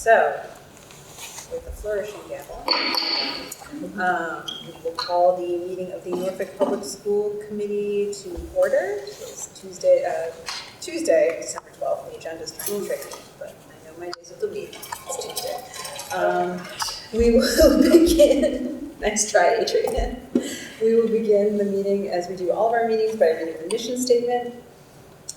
So, with the flourishing gavel, we will call the meeting of the Norfolk Public School Committee to order. It's Tuesday, December 12th. The agenda's kind of tricky, but I know my days of the week. It's Tuesday. We will begin. Nice try, Adrian. We will begin the meeting, as we do all of our meetings, by reading the mission statement.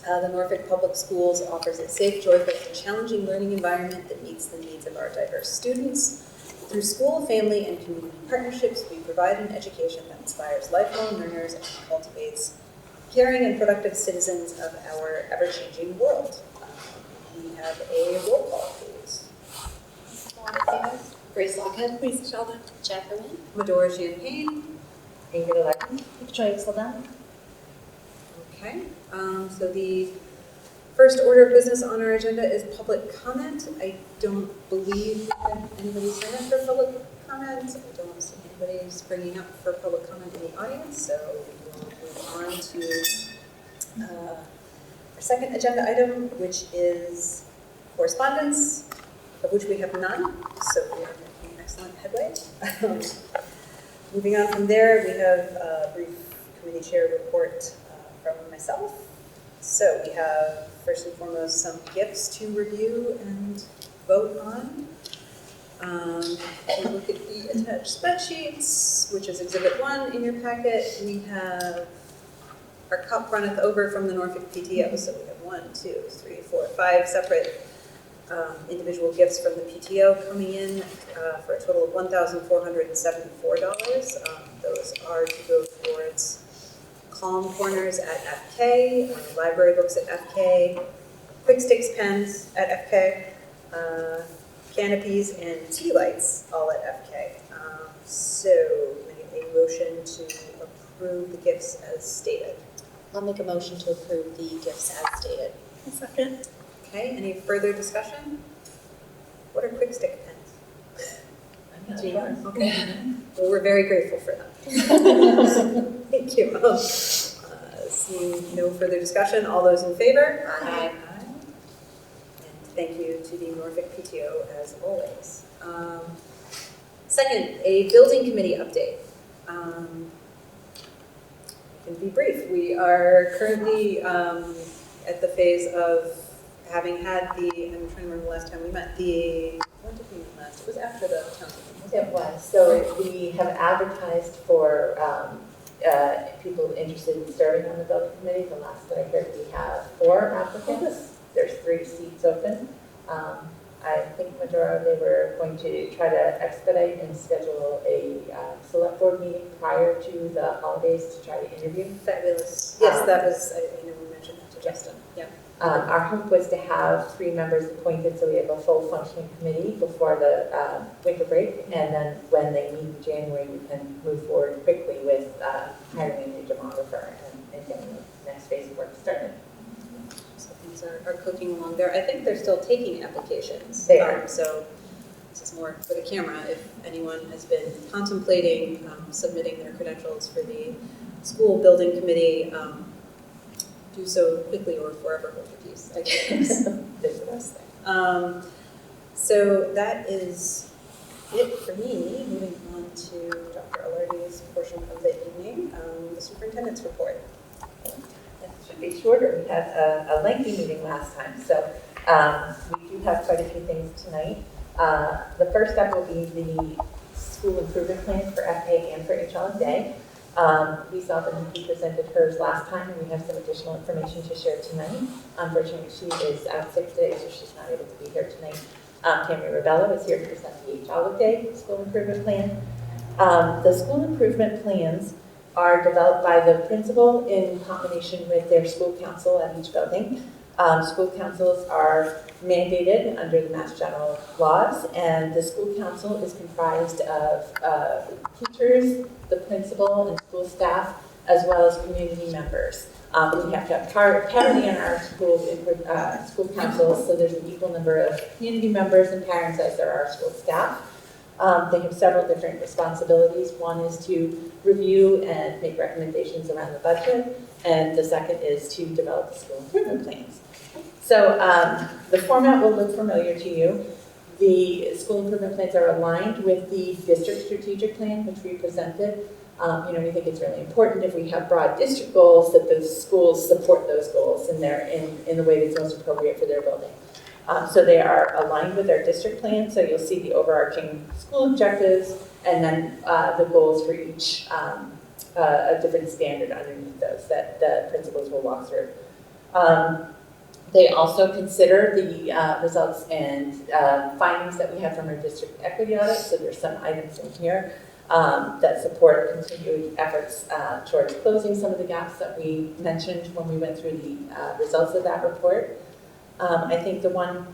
The Norfolk Public Schools offers a safe, joyful, and challenging learning environment that meets the needs of our diverse students. Through school, family, and community partnerships, we provide an education that inspires lifelong learners and cultivates caring and productive citizens of our ever-changing world. We have a roll call, please. Grace Lockhead, Lisa Sheldon, Jacqueline, Medora Champagne, Ingrid Aladdin, Victoria Slodan. Okay, so the first order of business on our agenda is public comment. I don't believe that anybody signed up for public comment. I don't see anybody springing up for public comment in the audience, so we will move on to our second agenda item, which is correspondence, of which we have none, so we are making excellent headway. Moving on from there, we have a brief committee chair report from myself. So we have, first and foremost, some gifts to review and vote on. If you look at the attached spreadsheets, which is Exhibit 1 in your packet, we have our cup runneth over from the Norfolk PTO. So we have 5 separate individual gifts from the PTO coming in for a total of $1,474. Those are to go towards Calm Corners at FK, library books at FK, Quick Sticks pens at FK, canopies and tea lights all at FK. So I make a motion to approve the gifts as stated. I'll make a motion to approve the gifts as stated. A second. Okay, any further discussion? What are Quick Stick pens? Okay. Well, we're very grateful for them. Thank you. Seeing no further discussion, all those in favor? Aye. And thank you to the Norfolk PTO as always. Second, a building committee update. I can be brief. We are currently at the phase of having had I'm trying to remember the last time we met, when did we meet last? It was after the town meeting. It was. So we have advertised for people interested in serving on the building committee. The last that I heard, we have 4 applicants. There's 3 seats open. I think Medora, they were going to try to expedite and schedule a select board meeting prior to the holidays to try to interview. Fabulous. Yes, that was, I know we mentioned that to Justin. Yeah. Our hope was to have 3 members appointed so we have a full functioning committee before the winter break, and then when they meet in January we can move forward quickly with hiring a new demographer and getting the next phase of work started. So things are cooking along there. I think they're still taking applications. They are. So this is more for the camera. If anyone has been contemplating submitting their credentials for the school building committee, do so quickly or forever hold your peace, I guess. Is the best thing. So that is it for me. Moving on to Dr. Alardi's portion of the evening, the superintendent's report. It should be shorter. We had a lengthy meeting last time, so we do have quite a few things tonight. The first step will be the school improvement plan for FA and for HL&J. We saw that Nikki presented hers last time, and we have some additional information to share tonight. Unfortunately, she is out sick today, so she's not able to be here tonight. Tammy Rebello is here to present the HL&J school improvement plan. The school improvement plans are developed by the principal in combination with their school council at each building. School councils are mandated under the Mass General laws, and the school council is comprised of teachers, the principal, and school staff, as well as community members. We have to have parity in our school councils, so there's an equal number of community members and parents as there are school staff. They have several different responsibilities. One is to review and make recommendations around the budget, and the second is to develop the school improvement plans. So the format will look familiar to you. The school improvement plans are aligned with the district strategic plan, which we presented. We think it's really important if we have broad district goals that the schools support those goals in the way that's most appropriate for their building. So they are aligned with our district plan, so you'll see the overarching school objectives and then the goals for each a different standard underneath those that the principals will walk through. They also consider the results and findings that we have from our district equity audit, so there's some items in here that support continued efforts towards closing some of the gaps that we mentioned when we went through the results of that report. I think the one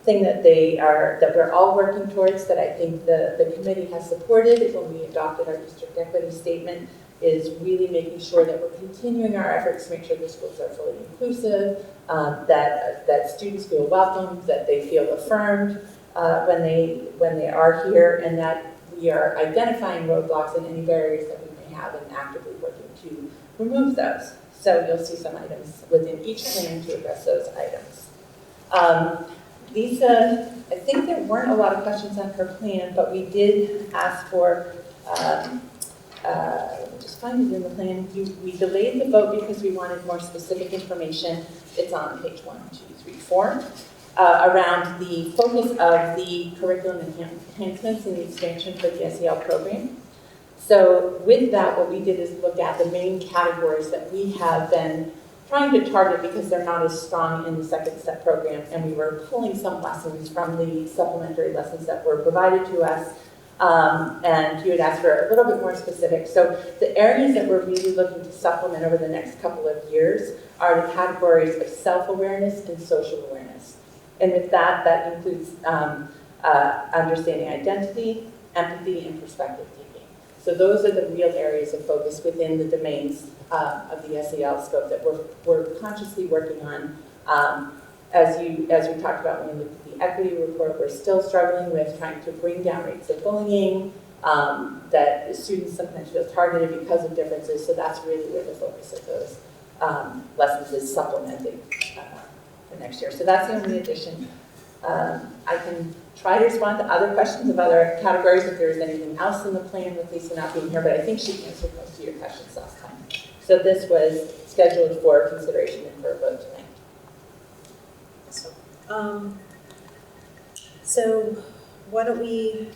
thing that we're all working towards that I think the committee has supported when we adopted our district equity statement is really making sure that we're continuing our efforts to make sure the schools are fully inclusive, that students feel welcomed, that they feel affirmed when they are here, and that we are identifying roadblocks and any barriers that we may have and actively working to remove those. So you'll see some items within each plan to address those items. Lisa, I think there weren't a lot of questions on her plan, but we did ask for, let me just find it in the plan. We delayed the vote because we wanted more specific information. It's on page 1, 2, 3, 4, around the focus of the curriculum enhancements and the expansion for the SEL program. So with that, what we did is look at the main categories that we have been trying to target because they're not as strong in the second step program, and we were pulling some lessons from the supplementary lessons that were provided to us, and you had asked for a little bit more specific. So the areas that we're really looking to supplement over the next couple of years are the categories of self-awareness and social awareness. And with that, that includes understanding identity, empathy, and perspective taking. So those are the real areas of focus within the domains of the SEL scope that we're consciously working on. As we talked about when we looked at the equity report, we're still struggling with trying to bring down rates of bullying, that students sometimes feel targeted because of differences, so that's really where the focus of those lessons is supplementing for next year. So that's the only addition. I can try to respond to other questions of other categories if there's anything else in the plan with Lisa not being here, but I think she answered most of your questions last time. So this was scheduled for consideration and for a vote tonight. So why don't we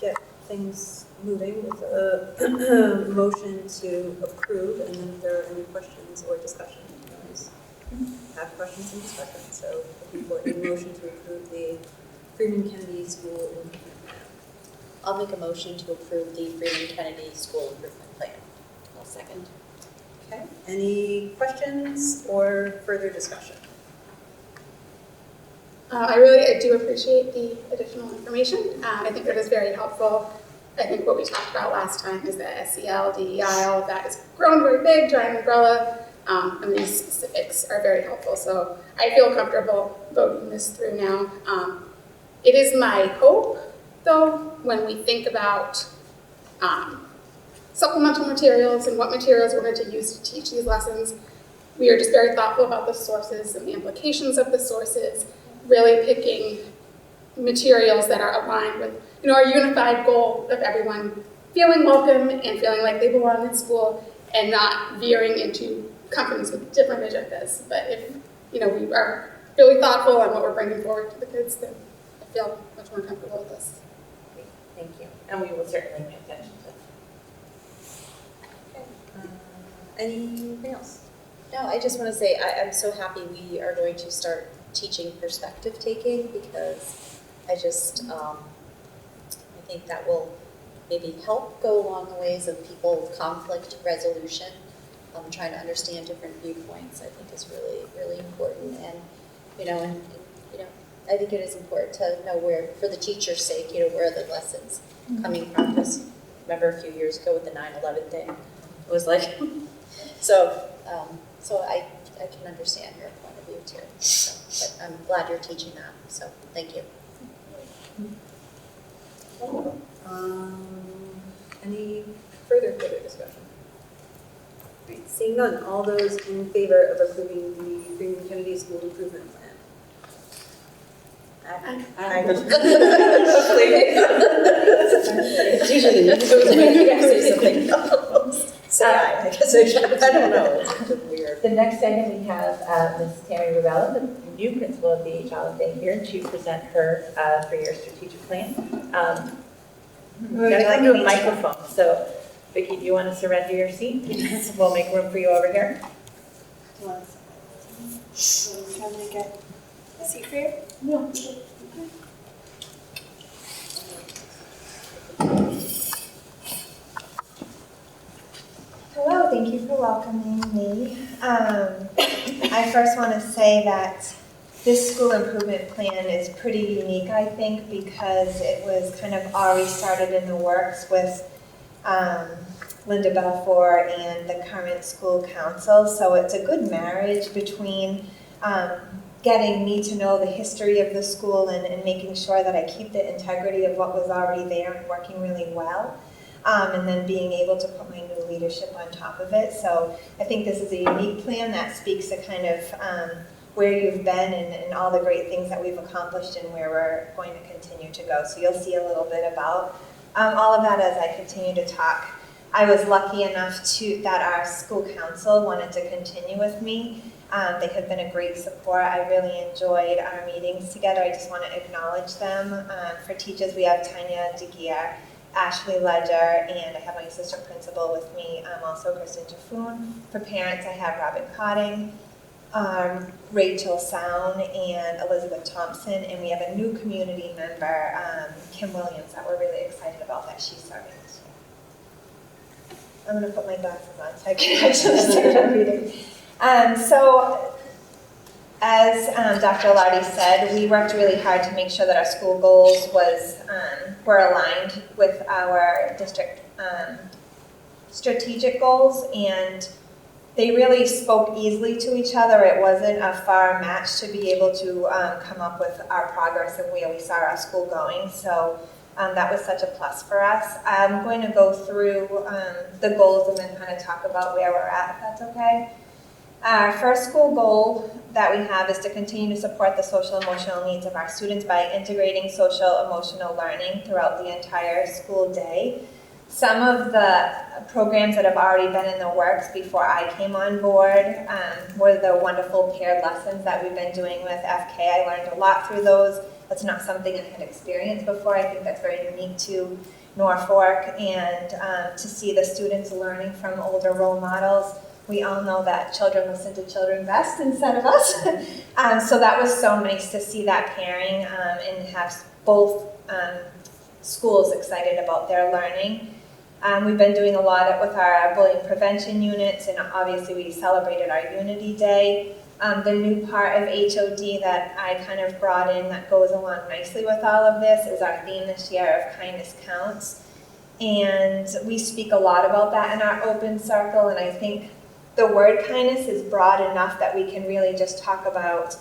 get things moving with a motion to approve, and then if there are any questions or discussion, you can always have questions and discussion. So looking for a motion to approve the Freeman Kennedy School Improvement Plan. I'll make a motion to approve the Freeman Kennedy School Improvement Plan. I'll second. Okay, any questions or further discussion? I do appreciate the additional information. I think that is very helpful. I think what we talked about last time is that SEL, DEI, all of that has grown very big, giant umbrella, and these specifics are very helpful. So I feel comfortable voting this through now. It is my hope, though, when we think about supplemental materials and what materials we're going to use to teach these lessons, we are just very thoughtful about the sources and the implications of the sources, really picking materials that are aligned with, our unified goal of everyone feeling welcome and feeling like they belong in school and not veering into companies with different agendas. But if, we are really thoughtful on what we're bringing forward to the kids, then I feel much more comfortable with this. Thank you. And we will certainly pay attention to it. Okay. Anything else? No, I just want to say I'm so happy we are going to start teaching perspective taking, because I think that will maybe help go along the ways of conflict resolution. Trying to understand different viewpoints, I think, is really, really important. And I think it is important to know where, for the teacher's sake, where are the lessons coming from. Because remember a few years ago with the 9/11 thing, it was like, so I can understand your point of view too. So, but I'm glad you're teaching that. So thank you. Any further discussion? Right, seeing none, all those in favor of approving the Freeman Kennedy School Improvement Plan? It's usually you say something. Say aye, I guess I should, I don't know, it's weird. The next item, we have Ms. Tammy Ravella, the new principal of the Holiday here, to present her 3-year strategic plan. Gotta come to a microphone, so Vicki, do you want to surrender your seat? We'll make room for you over here. Do you want to get a seat for you? No. Hello, thank you for welcoming me. I first want to say that this school improvement plan is pretty unique, I think, because it was kind of already started in the works with Linda Belfour and the current school council. So it's a good marriage between getting me to know the history of the school and making sure that I keep the integrity of what was already there and working really well. And then being able to put my new leadership on top of it. So I think this is a unique plan that speaks to kind of where you've been and all the great things that we've accomplished and where we're going to continue to go. So you'll see a little bit about all of that as I continue to talk. I was lucky enough that our school council wanted to continue with me. They have been a great support. I really enjoyed our meetings together. I just want to acknowledge them. For teachers, we have Tanya DeGear, Ashley Ledger, and I have my assistant principal with me, also Kristen Jaffoon. For parents, I have Robin Cotting, Rachel Sound, and Elizabeth Thompson, and we have a new community member, Kim Williams, that we're really excited about that she's starting this year. I'm going to put my glasses on so I can actually start reading. So, as Dr. Alardi said, we worked really hard to make sure that our school goals were aligned with our district strategic goals, and they really spoke easily to each other. It wasn't a far match to be able to come up with our progress and where we saw our school going. So that was such a plus for us. I'm going to go through the goals and then kind of talk about where we're at, if that's okay. Our first school goal that we have is to continue to support the social emotional needs of our students by integrating social emotional learning throughout the entire school day. Some of the programs that have already been in the works before I came on board were the wonderful paired lessons that we've been doing with FK. I learned a lot through those. That's not something I had experienced before. I think that's very unique to Norfolk, and to see the students learning from older role models. We all know that children listen to children best instead of us. So that was so nice to see that pairing and have both schools excited about their learning. We've been doing a lot with our bullying prevention units, and obviously we celebrated our Unity Day. The new part of HOD that I kind of brought in that goes along nicely with all of this is our theme this year of Kindness Counts. And we speak a lot about that in our open circle, and I think the word kindness is broad enough that we can really just talk about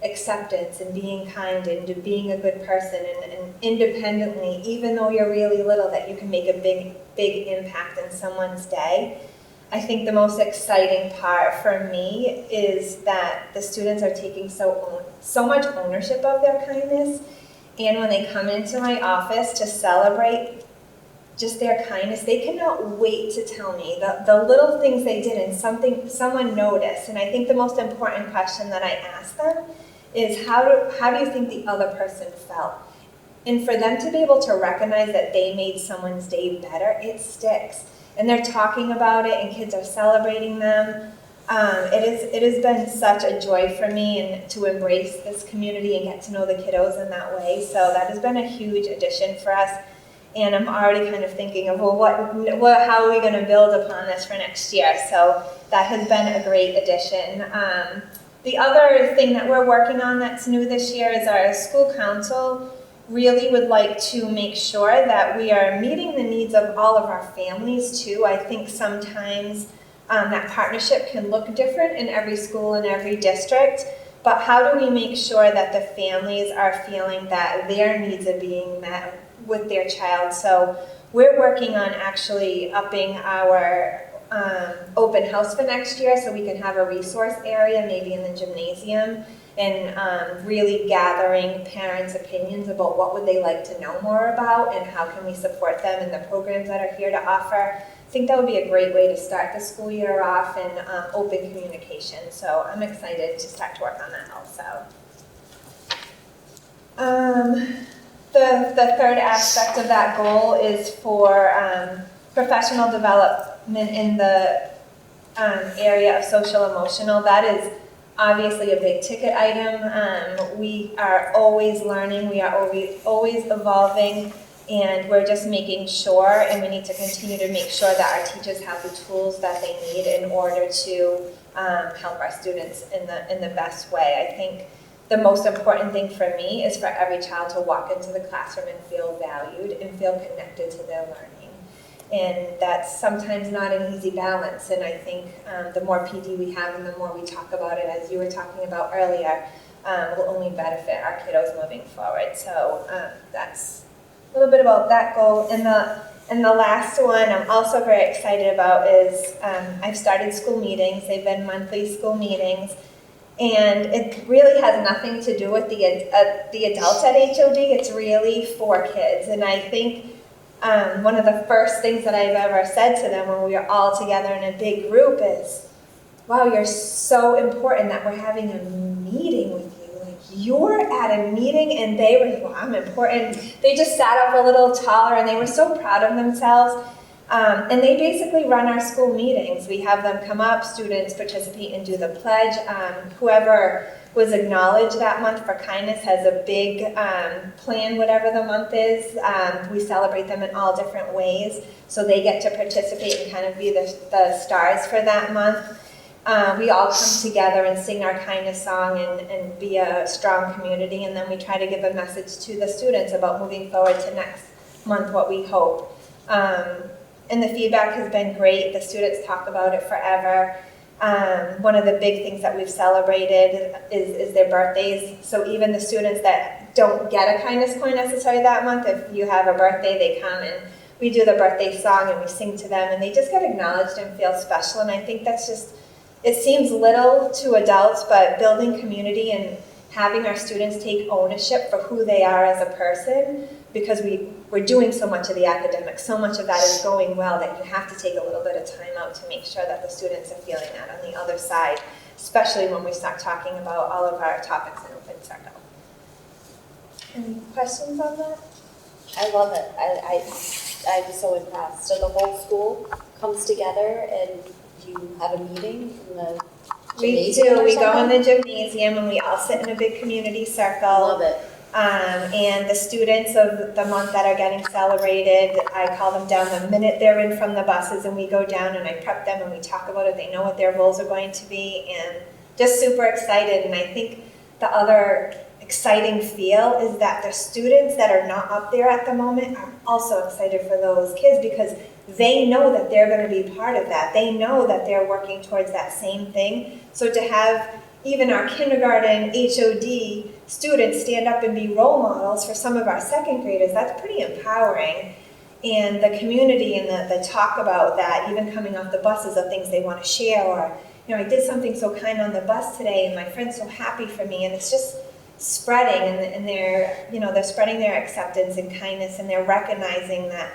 acceptance and being kind and being a good person and independently, even though you're really little, that you can make a big impact in someone's day. I think the most exciting part for me is that the students are taking so much ownership of their kindness, and when they come into my office to celebrate just their kindness, they cannot wait to tell me the little things they did and someone noticed. And I think the most important question that I ask them is how do you think the other person felt? And for them to be able to recognize that they made someone's day better, it sticks. And they're talking about it, and kids are celebrating them. It has been such a joy for me and to embrace this community and get to know the kiddos in that way. So that has been a huge addition for us. And I'm already kind of thinking of, how are we going to build upon this for next year? So that has been a great addition. The other thing that we're working on that's new this year is our school council really would like to make sure that we are meeting the needs of all of our families too. I think sometimes that partnership can look different in every school and every district, but how do we make sure that the families are feeling that their needs are being met with their child? So we're working on actually upping our open house for next year so we can have a resource area maybe in the gymnasium and really gathering parents' opinions about what would they like to know more about and how can we support them in the programs that are here to offer. I think that would be a great way to start the school year off in open communication. So I'm excited to start to work on that also. The third aspect of that goal is for professional development in the area of social emotional. That is obviously a big ticket item. We are always learning, we are always evolving, and we're just making sure, and we need to continue to make sure that our teachers have the tools that they need in order to help our students in the best way. I think the most important thing for me is for every child to walk into the classroom and feel valued and feel connected to their learning. And that's sometimes not an easy balance, and I think the more PD we have and the more we talk about it, as you were talking about earlier, will only benefit our kiddos moving forward. So that's a little bit about that goal. And the last one I'm also very excited about is I've started school meetings. They've been monthly school meetings. And it really has nothing to do with the adults at HOD. It's really for kids. And I think one of the first things that I've ever said to them when we were all together in a big group is, wow, you're so important that we're having a meeting with you. Like, you're at a meeting, and they were, well, I'm important. They just sat up a little taller, and they were so proud of themselves. And they basically run our school meetings. We have them come up, students participate and do the pledge. Whoever was acknowledged that month for kindness has a big plan, whatever the month is. We celebrate them in all different ways, so they get to participate and kind of be the stars for that month. We all come together and sing our kindness song and be a strong community, and then we try to give a message to the students about moving forward to next month, what we hope. And the feedback has been great. The students talk about it forever. One of the big things that we've celebrated is their birthdays. So even the students that don't get a kindness coin necessarily that month, if you have a birthday, they come and we do the birthday song and we sing to them, and they just get acknowledged and feel special. And I think that's just, it seems little to adults, but building community and having our students take ownership for who they are as a person, because we're doing so much of the academics, so much of that is going well that you have to take a little bit of time out to make sure that the students are feeling that on the other side, especially when we start talking about all of our topics in open circle. Any questions on that? I love it. I'm so impressed. So the whole school comes together and you have a meeting in the We do. We go in the gymnasium and we all sit in a big community circle. Love it. And the students of the month that are getting celebrated, I call them down the minute they're in from the buses, and we go down and I prep them and we talk about it. They know what their roles are going to be, and just super excited. And I think the other exciting feel is that the students that are not up there at the moment are also excited for those kids, because they know that they're going to be part of that. They know that they're working towards that same thing. So to have even our kindergarten HOD students stand up and be role models for some of our second graders, that's pretty empowering. And the community and the talk about that, even coming off the buses of things they want to share, or, you know, I did something so kind on the bus today and my friend's so happy for me, and it's just spreading, and they're, you know, they're spreading their acceptance and kindness, and they're recognizing that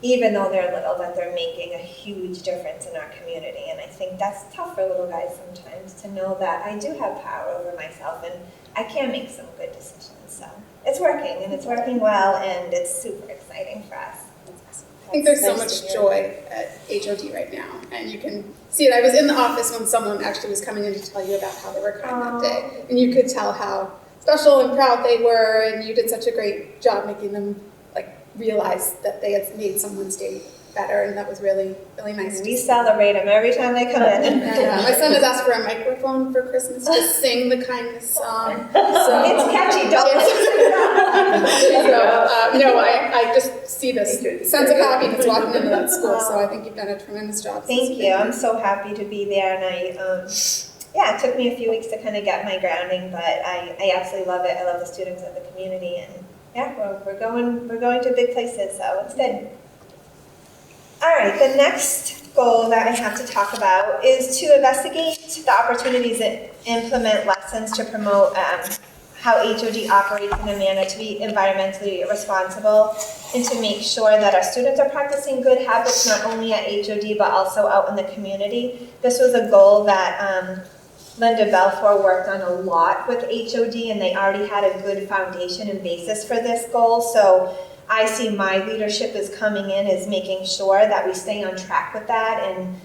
even though they're little, that they're making a huge difference in our community. And I think that's tough for little guys sometimes, to know that I do have power over myself and I can make some good decisions. So it's working, and it's working well, and it's super exciting for us. I think there's so Nice to much hear. joy at HOD right now, and you can see it. I was in the office when someone actually was coming in to tell you about how they were kind that day, and you could tell how special and proud they were, and you did such a great job making them realize that they had made someone's day better, and that was really, really nice. We celebrate them every time they come in. My son has asked for a microphone for Christmas to sing the kindness song. So It's catchy, don't listen. No, I just see this sense of happiness walking into that school, so I think you've done a tremendous job. Thank you. I'm so happy to be there, and it took me a few weeks to kind of get my grounding, but I absolutely love it. I love the students of the community, and yeah, we're going to big places, so it's good. All right, the next goal that I have to talk about is to investigate the opportunities that implement lessons to promote how HOD operates in a manner to be environmentally responsible and to make sure that our students are practicing good habits not only at HOD but also out in the community. This was a goal that Linda Belfour worked on a lot with HOD, and they already had a good foundation and basis for this goal. So I see my leadership as coming in as making sure that we stay on track with that and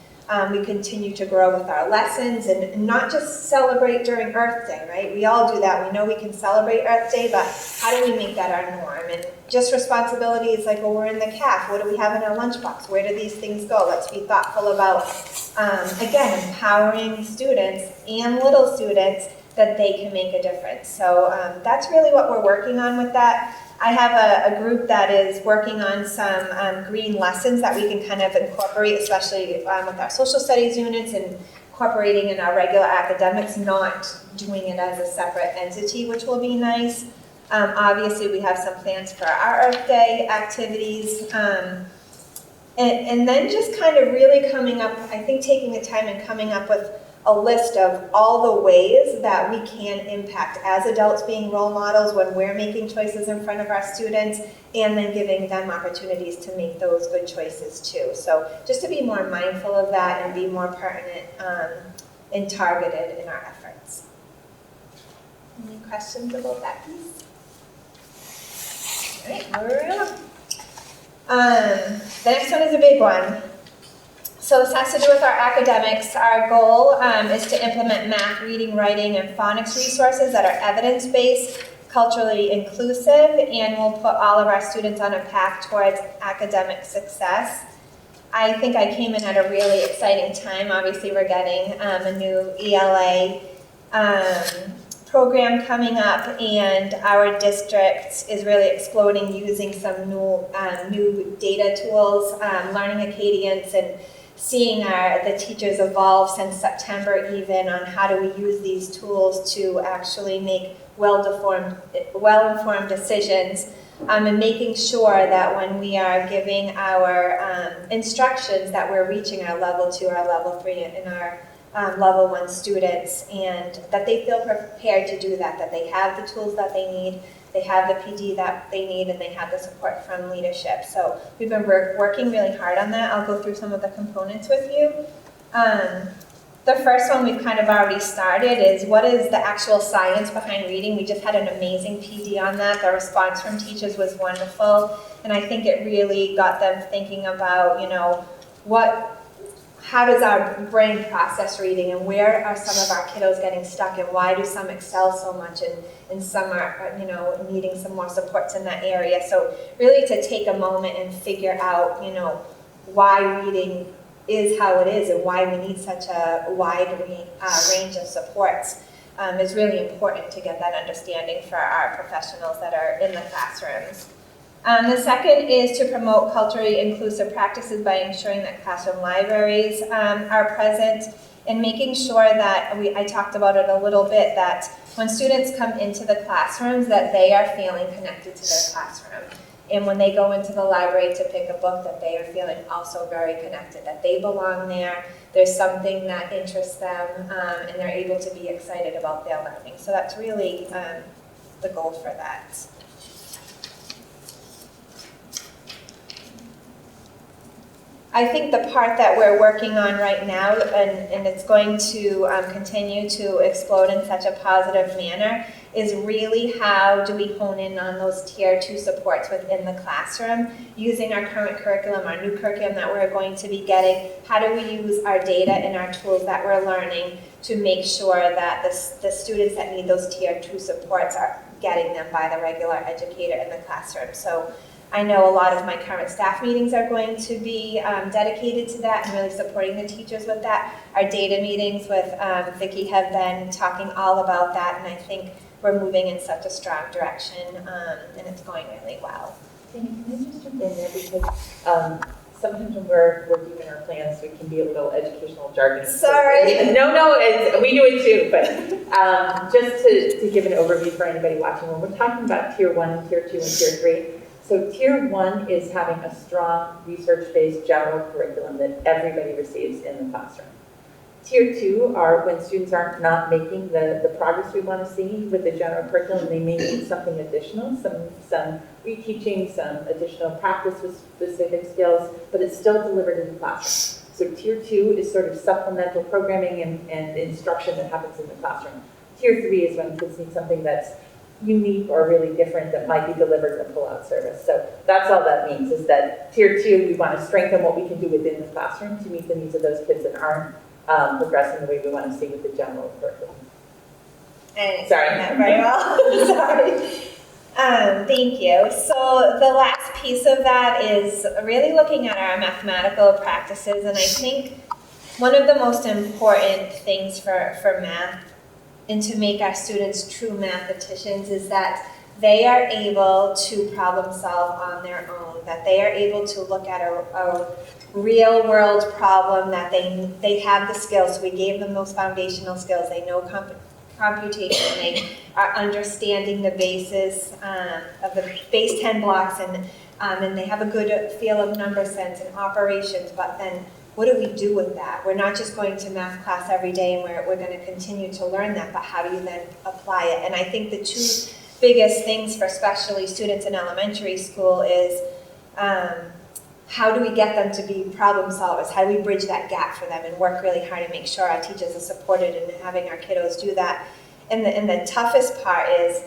we continue to grow with our lessons and not just celebrate during Earth Day, right? We all do that. We know we can celebrate Earth Day, but how do we make that our norm? And just responsibility is like, well, we're in the CAF. What do we have in our lunchbox? Where do these things go? Let's be thoughtful about, again, empowering students and little students that they can make a difference. So that's really what we're working on with that. I have a group that is working on some green lessons that we can kind of incorporate, especially with our social studies units and incorporating in our regular academics, not doing it as a separate entity, which will be nice. Obviously, we have some plans for our Earth Day activities. And then just kind of really coming up, I think taking the time and coming up with a list of all the ways that we can impact as adults being role models when we're making choices in front of our students, and then giving them opportunities to make those good choices too. So just to be more mindful of that and be more pertinent and targeted in our efforts. Any questions about that piece? All right, moving on. The next one is a big one. So this has to do with our academics. Our goal is to implement math, reading, writing, and phonics resources that are evidence-based, culturally inclusive, and will put all of our students on a path towards academic success. I think I came in at a really exciting time. Obviously, we're getting a new ELA program coming up, and our district is really exploding using some new data tools, learning Acadience, and seeing the teachers evolve since September even on how do we use these tools to actually make well-informed decisions, and making sure that when we are giving our instructions that we're reaching our level 2, our level 3, and our level 1 students, and that they feel prepared to do that, that they have the tools that they need, they have the PD that they need, and they have the support from leadership. So we've been working really hard on that. I'll go through some of the components with you. The first one we've kind of already started is what is the actual science behind reading. We just had an amazing PD on that. The response from teachers was wonderful, and I think it really got them thinking about, how does our brain process reading, and where are some of our kiddos getting stuck, and why do some excel so much and some are needing some more supports in that area. So really to take a moment and figure out why reading is how it is and why we need such a wide range of supports is really important to get that understanding for our professionals that are in the classrooms. The second is to promote culturally inclusive practices by ensuring that classroom libraries are present, and making sure that, I talked about it a little bit, that when students come into the classrooms that they are feeling connected to their classroom. And when they go into the library to pick a book, that they are feeling also very connected, that they belong there, there's something that interests them, and they're able to be excited about their learning. So that's really the goal for that. I think the part that we're working on right now, and it's going to continue to explode in such a positive manner, is really how do we hone in on those tier 2 supports within the classroom, using our current curriculum, our new curriculum that we're going to be getting. How do we use our data and our tools that we're learning to make sure that the students that need those tier 2 supports are getting them by the regular educator in the classroom. So I know a lot of my current staff meetings are going to be dedicated to that and really supporting the teachers with that. Our data meetings with Vicki have been talking all about that, and I think we're moving in such a strong direction, and it's going really well. Can I just jump in there, because sometimes when we're doing our plans, we can be a little educational jargon. Sorry. No, we do it too, but just to give an overview for anybody watching, when we're talking about tier 1, tier 2, and tier 3, So tier 1 is having a strong research-based general curriculum that everybody receives in the classroom. Tier 2 are when students are not making the progress we want to see with the general curriculum, and they may need something additional, some reteaching, some additional practice with specific skills, but it's still delivered in the classroom. So tier 2 is sort of supplemental programming and instruction that happens in the classroom. Tier 3 is when kids need something that's unique or really different that might be delivered in a pull-out service. So that's all that means, is that tier 2, we want to strengthen what we can do within the classroom to meet the needs of those kids that aren't progressing the way we want to see with the general curriculum. And Sorry. that very well. Sorry. Thank you. So the last piece of that is really looking at our mathematical practices, and I think one of the most important things for math and to make our students true mathematicians is that they are able to problem solve on their own, that they are able to look at a real world problem, that they have the skills. So we gave them those foundational skills. They know computation, they are understanding the basis of the base 10 blocks, and they have a good feel of number sense and operations, but then what do we do with that? We're not just going to math class every day and we're going to continue to learn that, but how do you then apply it? And I think the two biggest things for especially students in elementary school is how do we get them to be problem solvers? How do we bridge that gap for them and work really hard to make sure our teachers are supported in having our kiddos do that? And the toughest part is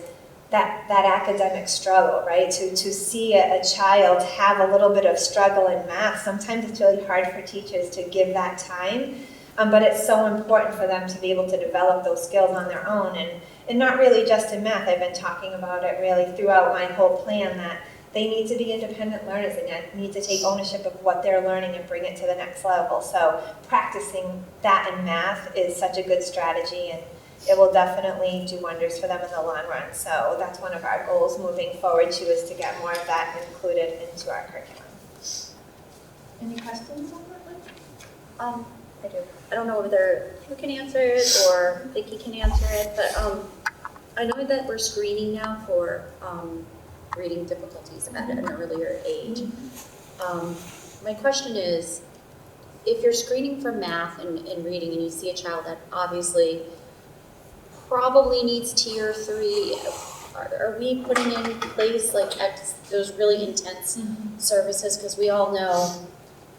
that academic struggle, right? To see a child have a little bit of struggle in math, sometimes it's really hard for teachers to give that time, but it's so important for them to be able to develop those skills on their own, and not really just in math. I've been talking about it really throughout my whole plan, that they need to be independent learners and need to take ownership of what they're learning and bring it to the next level. So practicing that in math is such a good strategy, and it will definitely do wonders for them in the long run. So that's one of our goals moving forward too, is to get more of that included into our curriculum. Any questions on that one? I do. I don't know whether you can answer it or Vicki can answer it, but I know that we're screening now for reading difficulties at an earlier age. My question is, if you're screening for math and reading and you see a child that obviously probably needs tier 3, are we putting in place like those really intense services? Because we all know,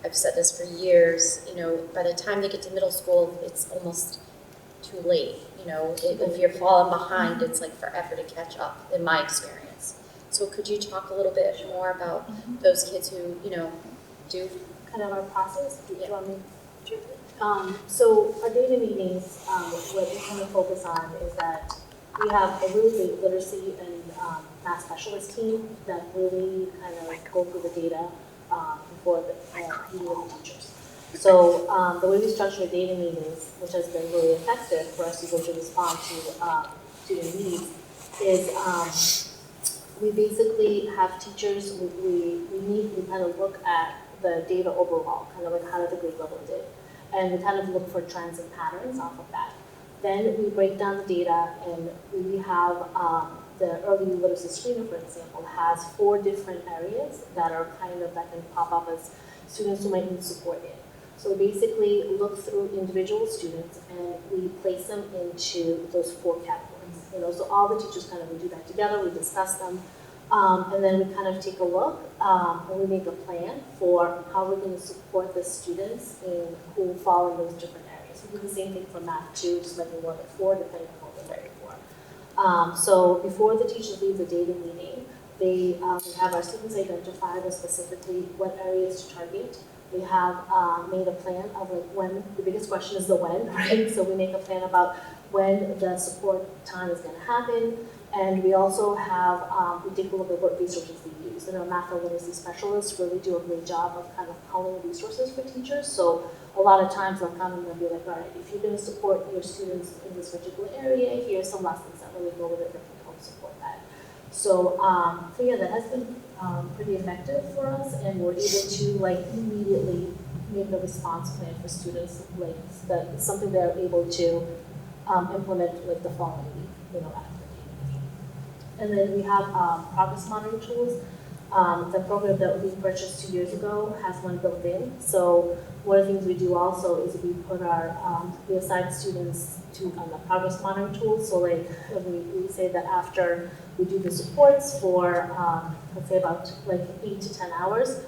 I've said this for years, you know, by the time they get to middle school, it's almost too late. You know, if you're falling behind, it's like forever to catch up, in my experience. So could you talk a little bit more about those kids who, you know, do kind of our process? Do you want me? Sure. So our data meetings, what we kind of focus on is that we have a really big literacy and math specialist team that really kind of go through the data before the meeting with the teachers. So the way we structure data meetings, which has been really effective for us to go to respond to student needs, is we basically have teachers, we kind of look at the data overall, kind of like how did the grade level did. And we kind of look for trends and patterns off of that. Then we break down the data, and we have the early literacy screener, for example, has 4 different areas that are kind of, that can pop up as students who might need support in. So we basically look through individual students and we place them into those 4 categories. You know, so all the teachers kind of, we do that together, we discuss them, and then we kind of take a look and we make a plan for how we're going to support the students who fall in those different areas. We do the same thing for math too, just like we work at 4, depending on what we're ready for. So before the teachers leave the data meeting, we have our students identify specifically what areas to target. We have made a plan of like when, the biggest question is the when, right? So we make a plan about when the support time is going to happen. And we also have, we take a look at what resources we use. And our math and literacy specialists really do a great job of kind of calling resources for teachers. So a lot of times they'll come and they'll be like, all right, if you're going to support your students in this particular area, here's some lessons that really go with it that can help support that. So, so yeah, that has been pretty effective for us, and we're able to like immediately make a response plan for students, like that it's something they're able to implement like the following week, you know, after the meeting. And then we have progress monitoring tools. The program that we purchased 2 years ago has one built in. So one of the things we do also is we assign students to the progress monitoring tool. So like we say that after we do the supports for let's say about like 8 to 10 hours,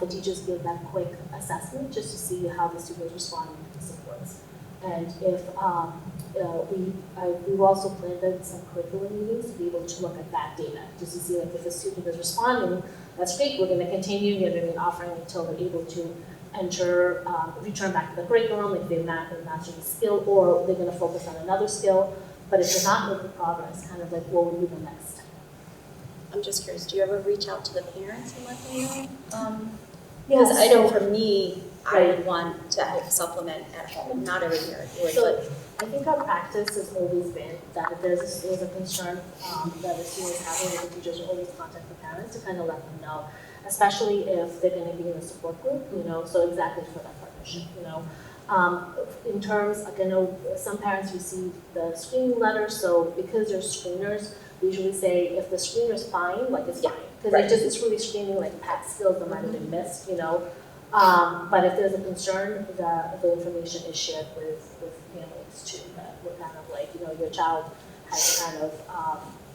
the teachers give that quick assessment just to see how the student is responding to the supports. And if we've also planned in some curriculum meetings to be able to look at that data, just to see like if a student is responding, that's great, we're going to continue offering until they're able to enter, return back to the curriculum if they've not been mastering the skill, or they're going to focus on another skill. But if they're not making progress, kind of like what would be the next step? I'm just curious, do you ever reach out to the parents and let them know? Because I know for me, I would want to have supplement at home, not every parent would, but. I think our practice has always been that if there's a concern that a student is having, the teachers will always contact the parents to kind of let them know, especially if they're going to be in a support group, so exactly for that partnership, In terms, like I know some parents receive the screening letter, so because they're screeners, we usually say if the screener's fine, like it's fine. Because it's really screening like past skills that might have been missed, But if there's a concern, the information is shared with families too, that we're kind of like, your child has kind of,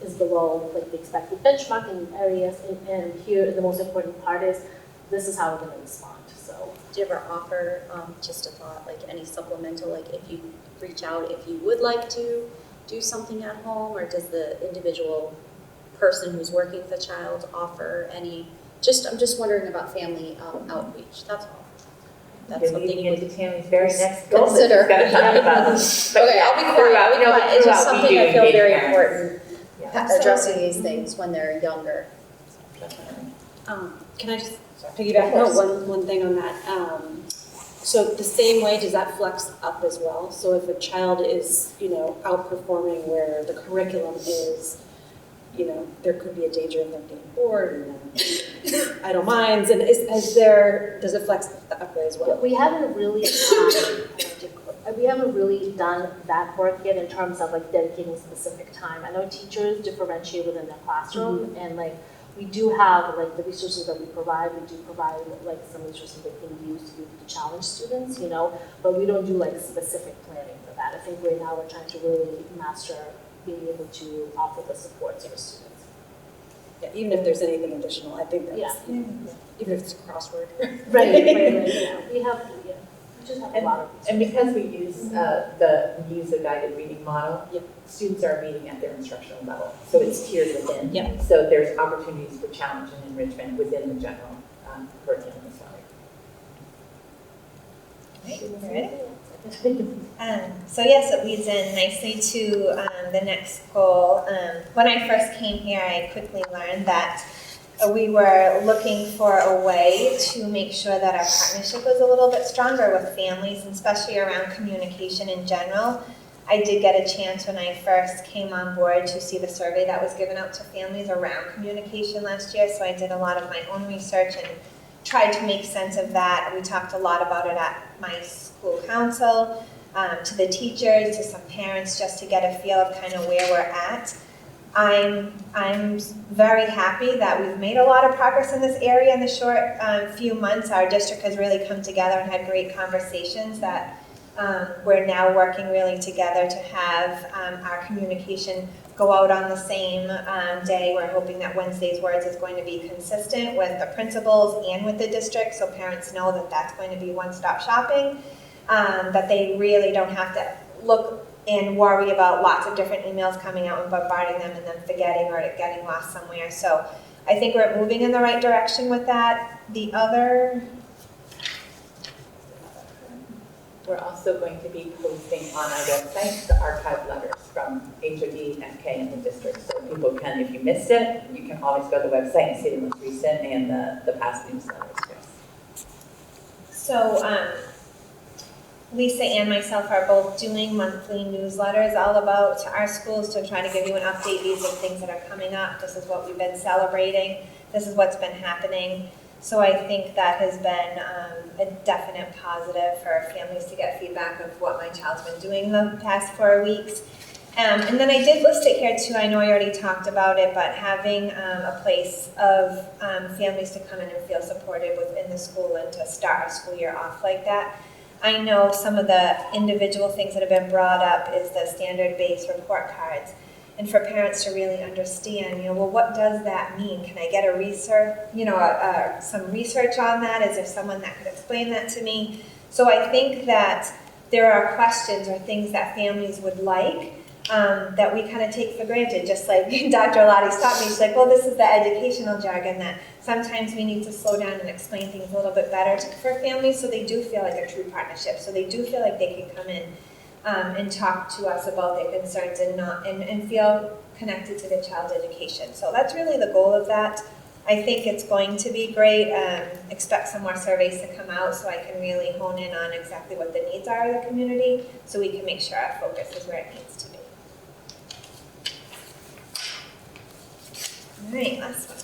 is below like the expected benchmark in areas, and here the most important part is, this is how we're gonna respond, so. Do you ever offer, just a thought, like any supplemental, like if you reach out, if you would like to do something at home, or does the individual person who's working with the child offer any? I'm just wondering about family outreach, that's all. That's something you into would Tammy's very next goal. consider. That she's gonna talk about. Okay, I'll be quiet, I'll be quiet. It's just something I feel very important, Yeah. addressing these things when they're younger. Can I just piggyback one thing on that? So the same way, does that flex up as well? So if a child is, outperforming where the curriculum is, there could be a danger of them getting bored and idle minds. And does it flex that way as well? We haven't really done that work yet in terms of like dedicating specific time. I know teachers differentiate within their classroom, and like we do have like the resources that we provide. We do provide like some resources they can use to be able to challenge students, but we don't do like specific planning for that. I think right now we're trying to really master being able to offer the supports for students. Yeah, even if there's anything additional, I think that's, even if it's a crossword. Right. Yeah. We just have a lot of resources. And because we use the user-guided reading model, students are meeting at their instructional level. So it's tiered within. Yep. So there's opportunities for challenge and enrichment within the general curriculum as well. So yes, it leads in nicely to the next goal. When I first came here, I quickly learned that we were looking for a way to make sure that our partnership was a little bit stronger with families, and especially around communication in general. I did get a chance when I first came on board to see the survey that was given out to families around communication last year, so I did a lot of my own research and tried to make sense of that. We talked a lot about it at my school council, to the teachers, to some parents, just to get a feel of kind of where we're at. I'm very happy that we've made a lot of progress in this area in the short few months. Our district has really come together and had great conversations that we're now working really together to have our communication go out on the same day. We're hoping that Wednesday's Words is going to be consistent with the principals and with the district, so parents know that that's going to be one-stop shopping, that they really don't have to look and worry about lots of different emails coming out and bombarding them and then forgetting or it getting lost somewhere. So I think we're moving in the right direction with that. We're also going to be posting on our website the archive letters from HOD, MK, and the district. So people can, if you missed it, you can always go to the website and see the most recent and the past newsletters. So Lisa and myself are both doing monthly newsletters all about our schools to try to give you an update. These are things that are coming up. This is what we've been celebrating. This is what's been happening. So I think that has been a definite positive for families to get feedback of what my child's been doing the past 4 weeks. And then I did list it here too, I know I already talked about it, but having a place of families to come in and feel supported within the school and to start our school year off like that. I know some of the individual things that have been brought up is the standard-based report cards. And for parents to really understand, well, what does that mean? Can I get a research, some research on that? Is there someone that could explain that to me? So I think that there are questions or things that families would like that we kind of take for granted, just like Dr. Lottie's taught me. She's like, well, this is the educational jargon that sometimes we need to slow down and explain things a little bit better for families so they do feel like a true partnership, so they do feel like they can come in and talk to us about their concerns and feel connected to their child's education. So that's really the goal of that. I think it's going to be great. Expect some more surveys to come out so I can really hone in on exactly what the needs are of the community so we can make sure our focus is where it needs to be. All right, last one.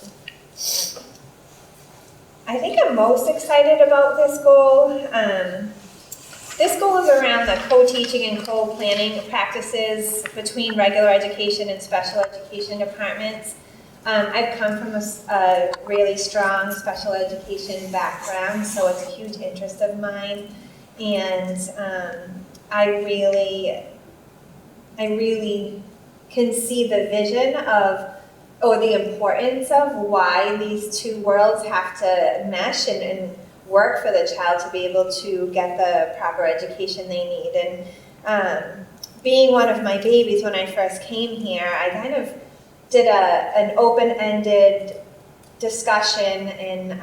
I think I'm most excited about this goal. This goal is around the co-teaching and co-planning practices between regular education and special education departments. I've come from a really strong special education background, so it's a huge interest of mine. And I really can see the vision of, or the importance of why these two worlds have to mesh and work for the child to be able to get the proper education they need. And being one of my babies when I first came here, I kind of did an open-ended discussion and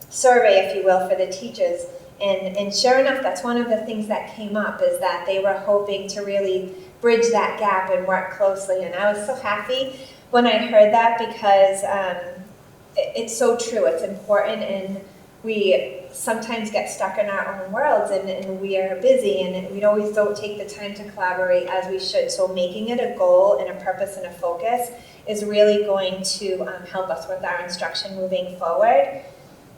survey, if you will, for the teachers. And sure enough, that's one of the things that came up, is that they were hoping to really bridge that gap and work closely. And I was so happy when I heard that, because it's so true, it's important, and we sometimes get stuck in our own worlds and we are busy and we always don't take the time to collaborate as we should. So making it a goal and a purpose and a focus is really going to help us with our instruction moving forward.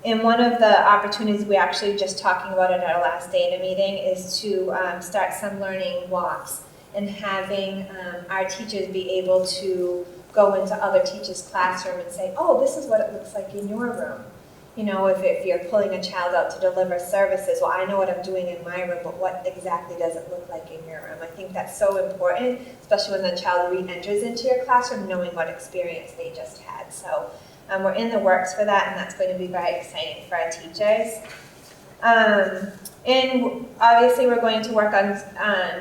And one of the opportunities we actually just talking about at our last data meeting is to start some learning walks and having our teachers be able to go into other teachers' classroom and say, oh, this is what it looks like in your room. If you're pulling a child out to deliver services, well, I know what I'm doing in my room, but what exactly does it look like in your room? I think that's so important, especially when the child re-enters into your classroom, knowing what experience they just had. So we're in the works for that, and that's going to be very exciting for our teachers. And obviously, we're going to work on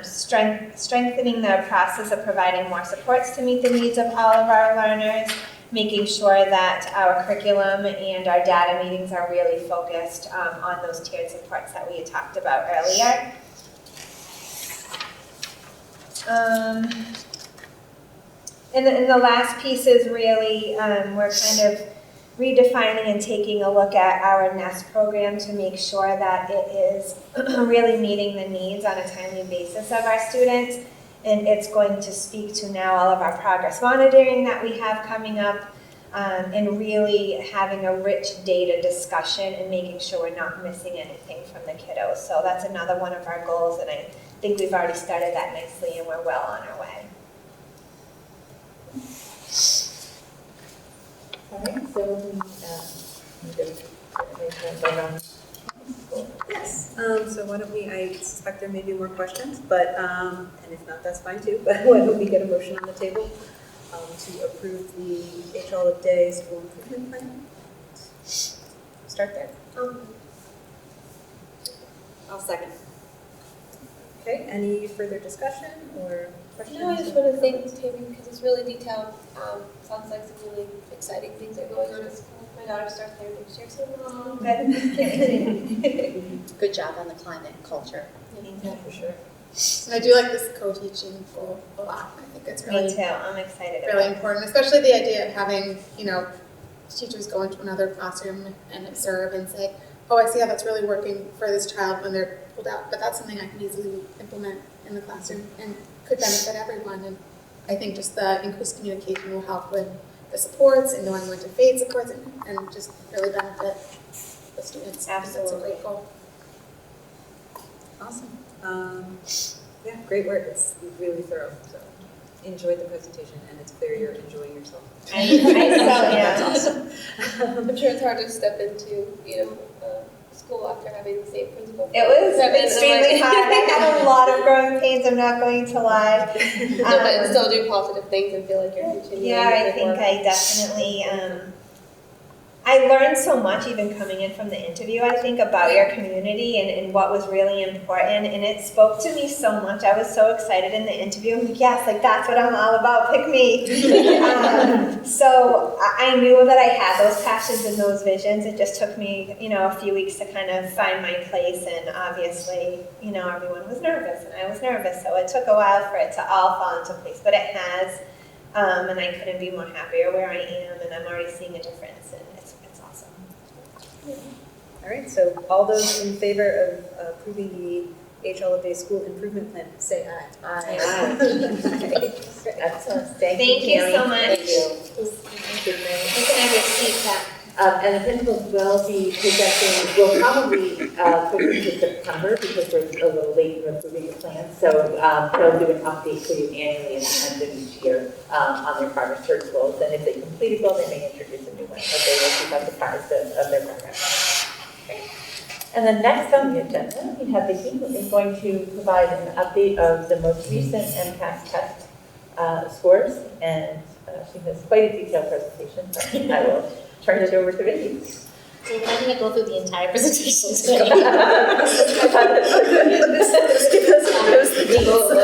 strengthening the process of providing more supports to meet the needs of all of our learners, making sure that our curriculum and our data meetings are really focused on those tiered supports that we had talked about earlier. And the last piece is really, we're kind of redefining and taking a look at our NEST program to make sure that it is really meeting the needs on a timely basis of our students. And it's going to speak to now all of our progress monitoring that we have coming up, and really having a rich data discussion and making sure we're not missing anything from the kiddos. So that's another one of our goals, and I think we've already started that nicely and we're well on our way. All right, so Yes, so why don't we, I suspect there may be more questions, but, and if not, that's fine too, but why don't we get a motion on the table to approve the H. Olive Day School Improvement Plan? Start there. I'll second. Okay, any further discussion or questions? No, I just want to thank Tammy because it's really detailed. Sounds like some really exciting things are going on at school. My daughter starts there next year, so good job on the climate and culture. Yeah, for sure. And I do like this co-teaching goal a lot. I think it's Me really, too, I'm excited about really it. important, especially the idea of having, teachers go into another classroom and observe and say, oh, I see how that's really working for this child when they're pulled out, but that's something I can easily implement in the classroom and could benefit everyone. And I think just the increased communication will help with the supports and knowing when to fade supports and just really benefit the students. Absolutely. That's a great goal. Awesome. Yeah, great work. It's really thorough. So enjoyed the presentation, and it's clear you're enjoying yourself. I so, yeah. That's awesome. I'm sure it's hard to step into, school after having the same principal. It was extremely hard. I had a lot of growing pains, I'm not going to lie. No, but still do positive things and feel like you're continuing. Yeah, I good think work. I definitely, I learned so much even coming in from the interview, I think, about your community and what was really important, and it spoke to me so much. I was so excited in the interview. I'm like, yes, like that's what I'm all about, pick me. So I knew that I had those passions and those visions. It just took me, a few weeks to kind of find my place, and obviously, everyone was nervous, and I was nervous, so it took a while for it to all fall into place, but it has. And I couldn't be more happier where I am, and I'm already seeing a difference, and it's awesome. All right, so all those in favor of approving the HL Bay School Improvement Plan, say aye. Aye. Great. Excellent. Thank you so much. Thank you. You can have your seat back. And the principals will be presenting, we'll probably push it to September because we're a little late in approving the plan. So they'll do an update for you annually at the end of each year on their progress towards goals. And if they complete a goal, they may introduce a new one, but they will keep us apprised of their progress. Okay. And then next on the agenda, we have Vicki, who is going to provide an update of the most recent MCAS test scores. And she has quite a detailed presentation, so I will turn it over to Vicki. So we're not going to go through the entire presentation Let's today. give us the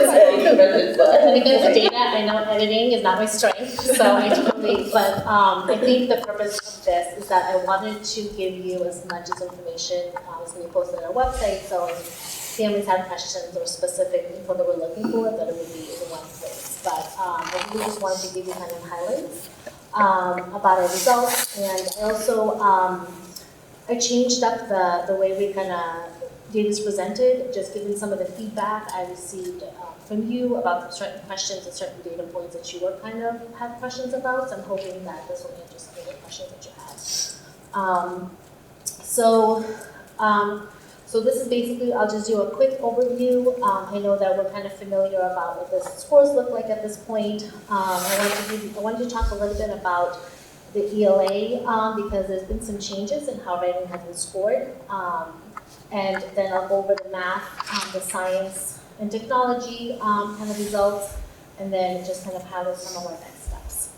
Because the data, I know editing is not my strength, so I totally, but I think the purpose of this is that I wanted to give you as much as information as we posted on our website, so if families have questions or specific info that we're looking for, that it would be in one place. But I really just wanted to give you kind of highlights about our results, and I also I changed up the way we kind of data is presented, just given some of the feedback I received from you about certain questions and certain data points that you were kind of had questions about. So I'm hoping that this will answer some of the questions that you had. So this is basically, I'll just do a quick overview. I know that we're kind of familiar about what the scores look like at this point. I wanted to talk a little bit about the ELA because there's been some changes in how writing has been scored. And then I'll go over the math, the science and technology kind of results, and then just kind of highlight some of our next steps.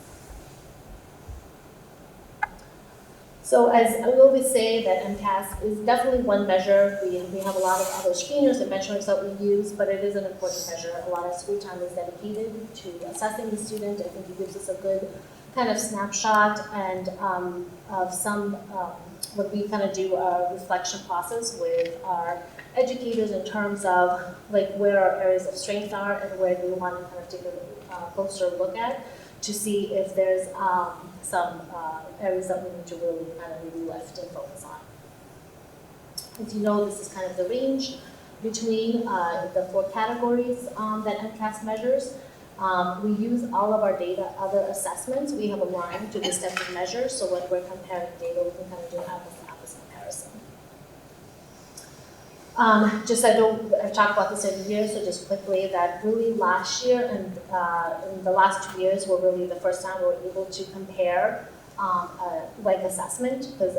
So as I will always say that MCAS is definitely one measure. We have a lot of other screeners and benchmarks that we use, but it is an important measure. A lot of school time is dedicated to assessing the student. I think it gives us a good kind of snapshot and of some, when we kind of do a reflection process with our educators in terms of like where our areas of strength are and where we want to kind of take a closer look at to see if there's some areas that we need to really kind of really lift and focus on. As you know, this is kind of the range between the 4 categories that MCAS measures. We use all of our data, other assessments. We have a line to this type of measure, so when we're comparing data, we can kind of do an apples-to-apples comparison. I've talked about this every year, so just quickly that really last year and in the last 2 years were really the first time we were able to compare like assessment, because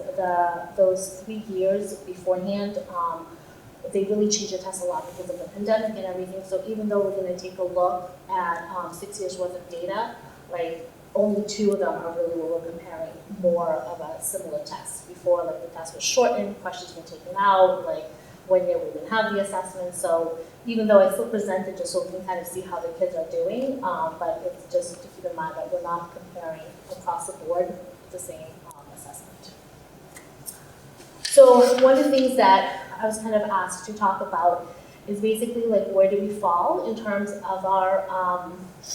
those 3 years beforehand, they really changed the test a lot because of the pandemic and everything. So even though we're going to take a look at 6 years worth of data, like only 2 of them are really where we're comparing more of a similar test. Before, like the test was shortened, questions were taken out, like 1 year we didn't have the assessment. So even though I still presented just so we can kind of see how the kids are doing, but it's just to keep in mind that we're not comparing across the board the same assessment. So one of the things that I was kind of asked to talk about is basically like where do we fall in terms of our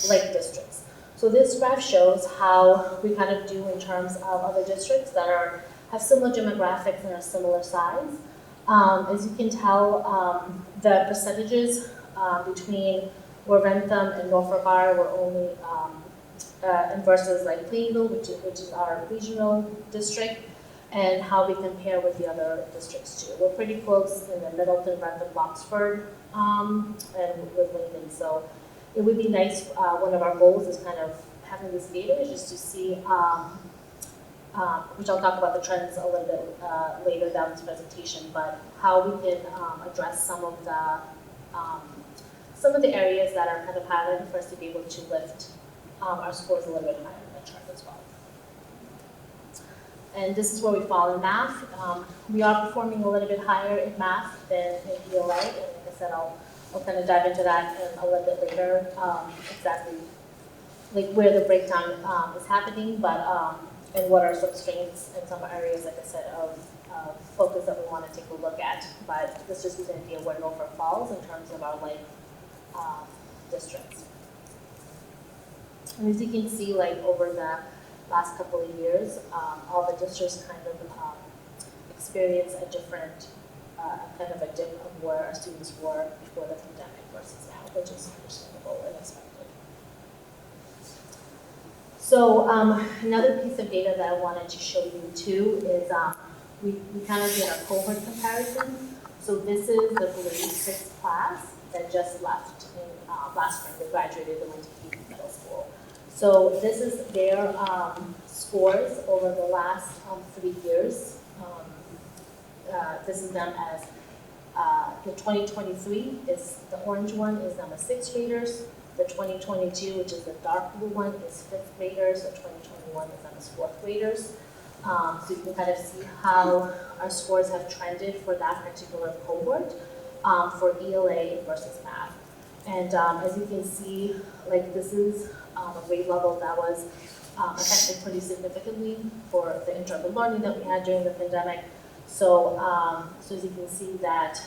like districts. So this graph shows how we kind of do in terms of other districts that have similar demographics and are similar size. As you can tell, the percentages between where Rentham and Norfolk are were only and versus like Plainville, which is our regional district. and how we compare with the other districts too. We're pretty close in the Middleton, Rentham, Boxford, and with Lincoln. So it would be nice, one of our goals is kind of having this data is just to see, which I'll talk about the trends a little bit later down this presentation, but how we can address some of the areas that are kind of highlighted for us to be able to lift our scores a little bit higher in the chart as well. And this is where we fall in math. We are performing a little bit higher in math than in ELA, and like I said, I'll kind of dive into that a little bit later, exactly like where the breakdown is happening, but and what are some strengths and some areas, like I said, of focus that we want to take a look at. But this just gives an idea where Norfolk falls in terms of our districts. And as you can see, like over the last couple of years, all the districts kind of experience a different, kind of a dip of where our students were before the pandemic versus now, which is understandable and expected. So another piece of data that I wanted to show you too is we kind of did a cohort comparison. So this is the grade 6 class that just left in last spring. They graduated and went to Keene Middle School. So this is their scores over the last 3 years. This is them as the 2023 is the orange one is them as 6th graders. The 2022, which is the dark blue one, is 5th graders. The 2021 is them as 4th graders. So you can kind of see how our scores have trended for that particular cohort for ELA versus math. And as you can see, like this is a grade level that was affected pretty significantly for the interrupted learning that we had during the pandemic. So, so as you can see that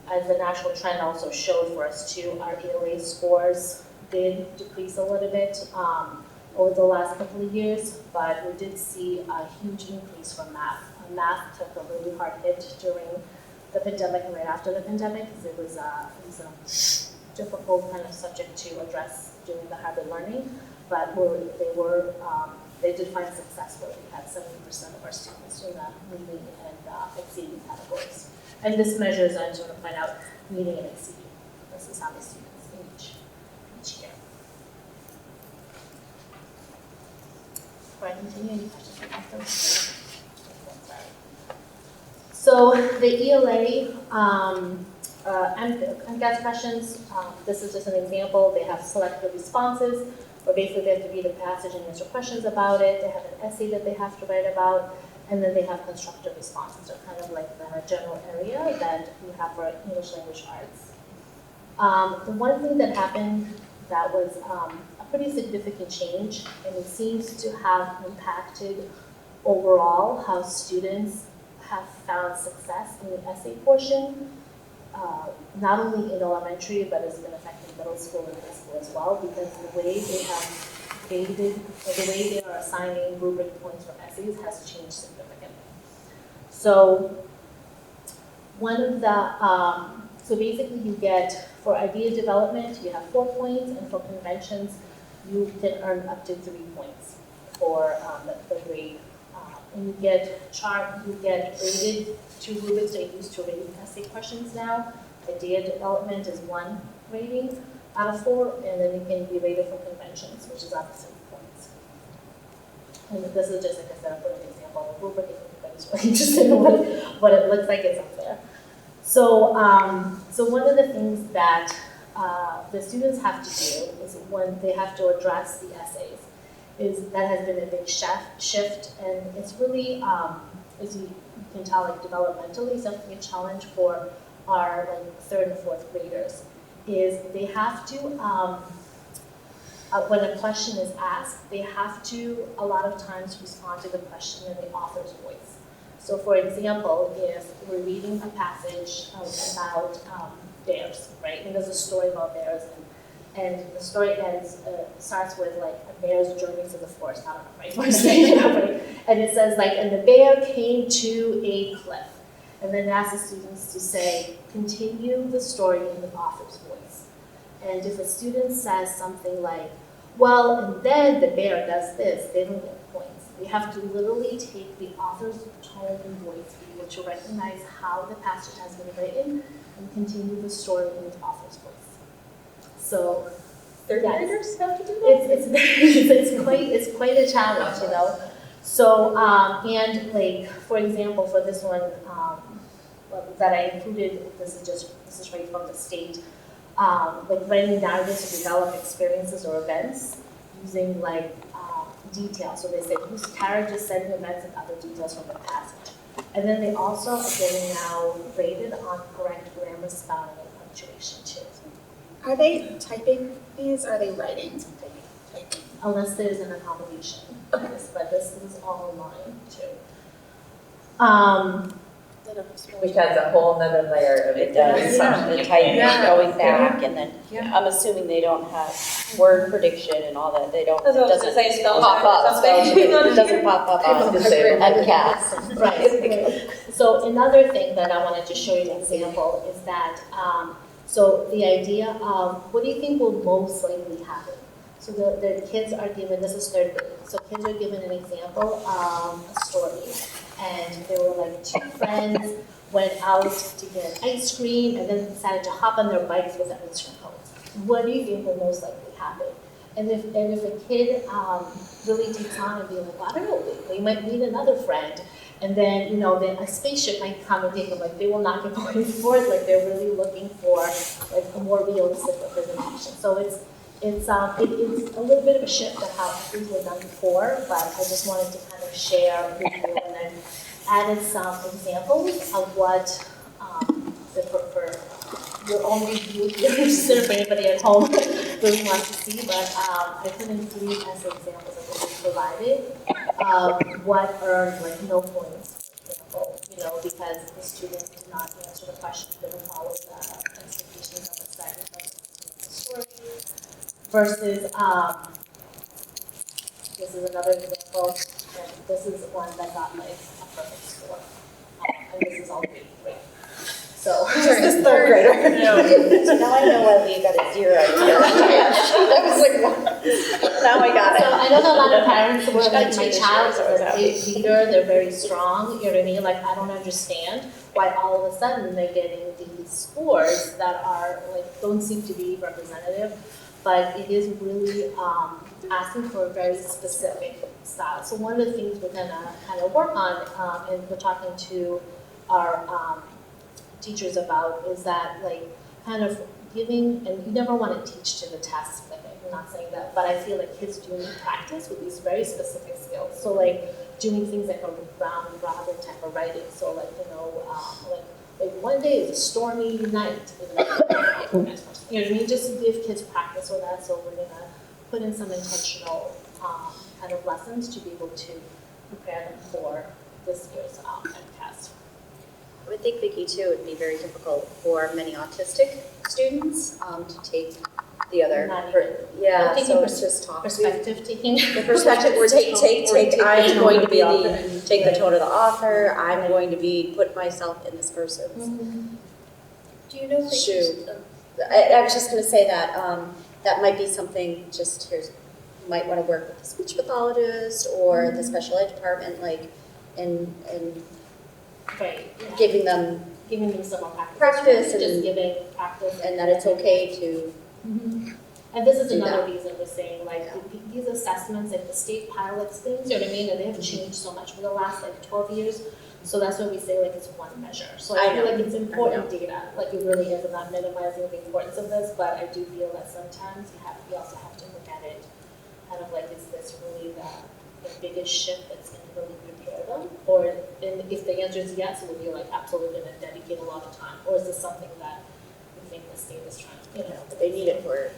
as the national trend also showed for us too, our ELA scores did decrease a little bit over the last couple of years, but we did see a huge increase from math. Math took a really hard hit during the pandemic and right after the pandemic, because it was a difficult kind of subject to address during the hybrid learning, but they did find success where we had 70% of our students in the meeting and exceeding categories. And this measures, I just want to point out, meeting and exceeding. This is how many students in each year. Before I continue, any questions about those? So the ELA, MCAS questions, this is just an example. They have selected responses, where basically they have to read a passage and answer questions about it. They have an essay that they have to write about, and then they have constructive responses. They're kind of like the general area that we have for English language arts. The one thing that happened that was a pretty significant change, and it seems to have impacted overall how students have found success in the essay portion, not only in elementary, but it's been affecting middle school and high school as well, because the way they have graded, or the way they are assigning rubric points for essays has changed significantly. So one of the, so basically you get, for idea development, you have 4 points, and for conventions, you can earn up to 3 points for the grade. And you get graded 2 rubrics that are used to rating essay questions now. Idea development is 1 rating out of 4, and then you can be rated for conventions, which is up to 3 points. And this is just, like I said, for an example, a rubric, if anybody's really interested in what it looks like, it's up there. So, so one of the things that the students have to do is when they have to address the essays, is that has been a big shift, and it's really, as you can tell, like developmentally, something a challenge for our like 3rd and 4th graders, is they have to, when a question is asked, they have to a lot of times respond to the question in the author's voice. So for example, if we're reading a passage about bears, right, and there's a story about bears, and the story starts with like a bear's journey to the forest. I don't know, right? We're saying it that way. And it says like, and the bear came to a cliff. And then it asks the students to say, continue the story in the author's voice. And if a student says something like, well, and then the bear does this, they don't get points. You have to literally take the author's tone and voice, be able to recognize how the passage has been written, and continue the story in the author's voice. So, Third yes. graders have to do that? It's quite a challenge, you know. So, and like, for example, for this one, that I included, this is right from the state, like writing narratives to develop experiences or events using like details. So they say whose characters, setting events, and other details from the passage. And then they also are getting now graded on correct grammar, spelling, and punctuation too. Are they typing these, or are they writing? Unless there's an accommodation. Okay. But this is all online too. Which has a whole nother layer of It does, the typing, going back, and then Yeah. I'm assuming they don't have word prediction and all that, they don't, it That's what I was doesn't gonna say, spell pop check or up, something. it doesn't pop up on MCAS. Right. So another thing that I wanted to show you an example is that, so the idea of what do you think will most likely happen? So the kids are given, this is third grade, so kids are given an example of a story. And there were like two friends went out to get ice cream and then decided to hop on their bikes with ice cream cones. What do you think will most likely happen? And if a kid really takes on and be like, well, I don't know, they might meet another friend, and then then a spaceship might come and take them. Like they will not get going forth. Like they're really looking for like a more realistic representation. So it's a little bit of a shift of how things were done before, but I just wanted to kind of share with you, and then added some examples of what for your own review here, for anybody at home really wants to see, but I put in 3 as examples of what we provided. What earned like no points, for example, because the students did not answer the question, didn't follow the expectations of the second story. Versus, this is another example, and this is one that got like a perfect score. And this is all grade 3. So, Just this third grader. Now I know why we got a 0 out of 10. I was like, what? Now I got so it. I know that a lot of parents were like, my Teach child is yours, a great reader, they're very strong, you know what I mean? Like, I don't understand why all of a sudden they're getting these scores that are like, don't seem to be representative. But it is really asking for a very specific style. So one of the things we're gonna kind of work on, and we're talking to our teachers about, is that like kind of giving, and you never want to teach to the test, like I'm not saying that, but I feel like kids do need practice with these very specific skills. So like doing things like a round robin type of writing. So like, like one day is a stormy night. You know what I mean? Just to give kids practice with that. So we're gonna put in some intentional kind of lessons to be able to prepare them for this year's MCAS. I would think, Vicki, too, it would be very difficult for many autistic students to take the other. I'm so it's just talk. Perspective taking. The perspective, or take. I'm going to be take the tone of the author. I'm going to be put myself in this person's Do you know if shoe. I was just going to say that that might be something. You might want to work with the speech pathologist or the special ed department, like, and Right. Yeah. giving them some more practice. Practice just and- giving practice, and that it's okay to. And this is do another that. reason we're saying, like, these assessments, like the state pilots things, you know what I mean, and they have changed so much for the last like 12 years. So that's why we say like it's one measure. So I feel like it's important data, like it really is. I'm not minimizing the importance of this, but I do feel that sometimes you also have to look at it kind of like, is this really the biggest shift that's going to really prepare them? Or and if the answer is yes, would you like absolutely going to dedicate a lot of time? Or is this something that you think the state is trying, They need it for.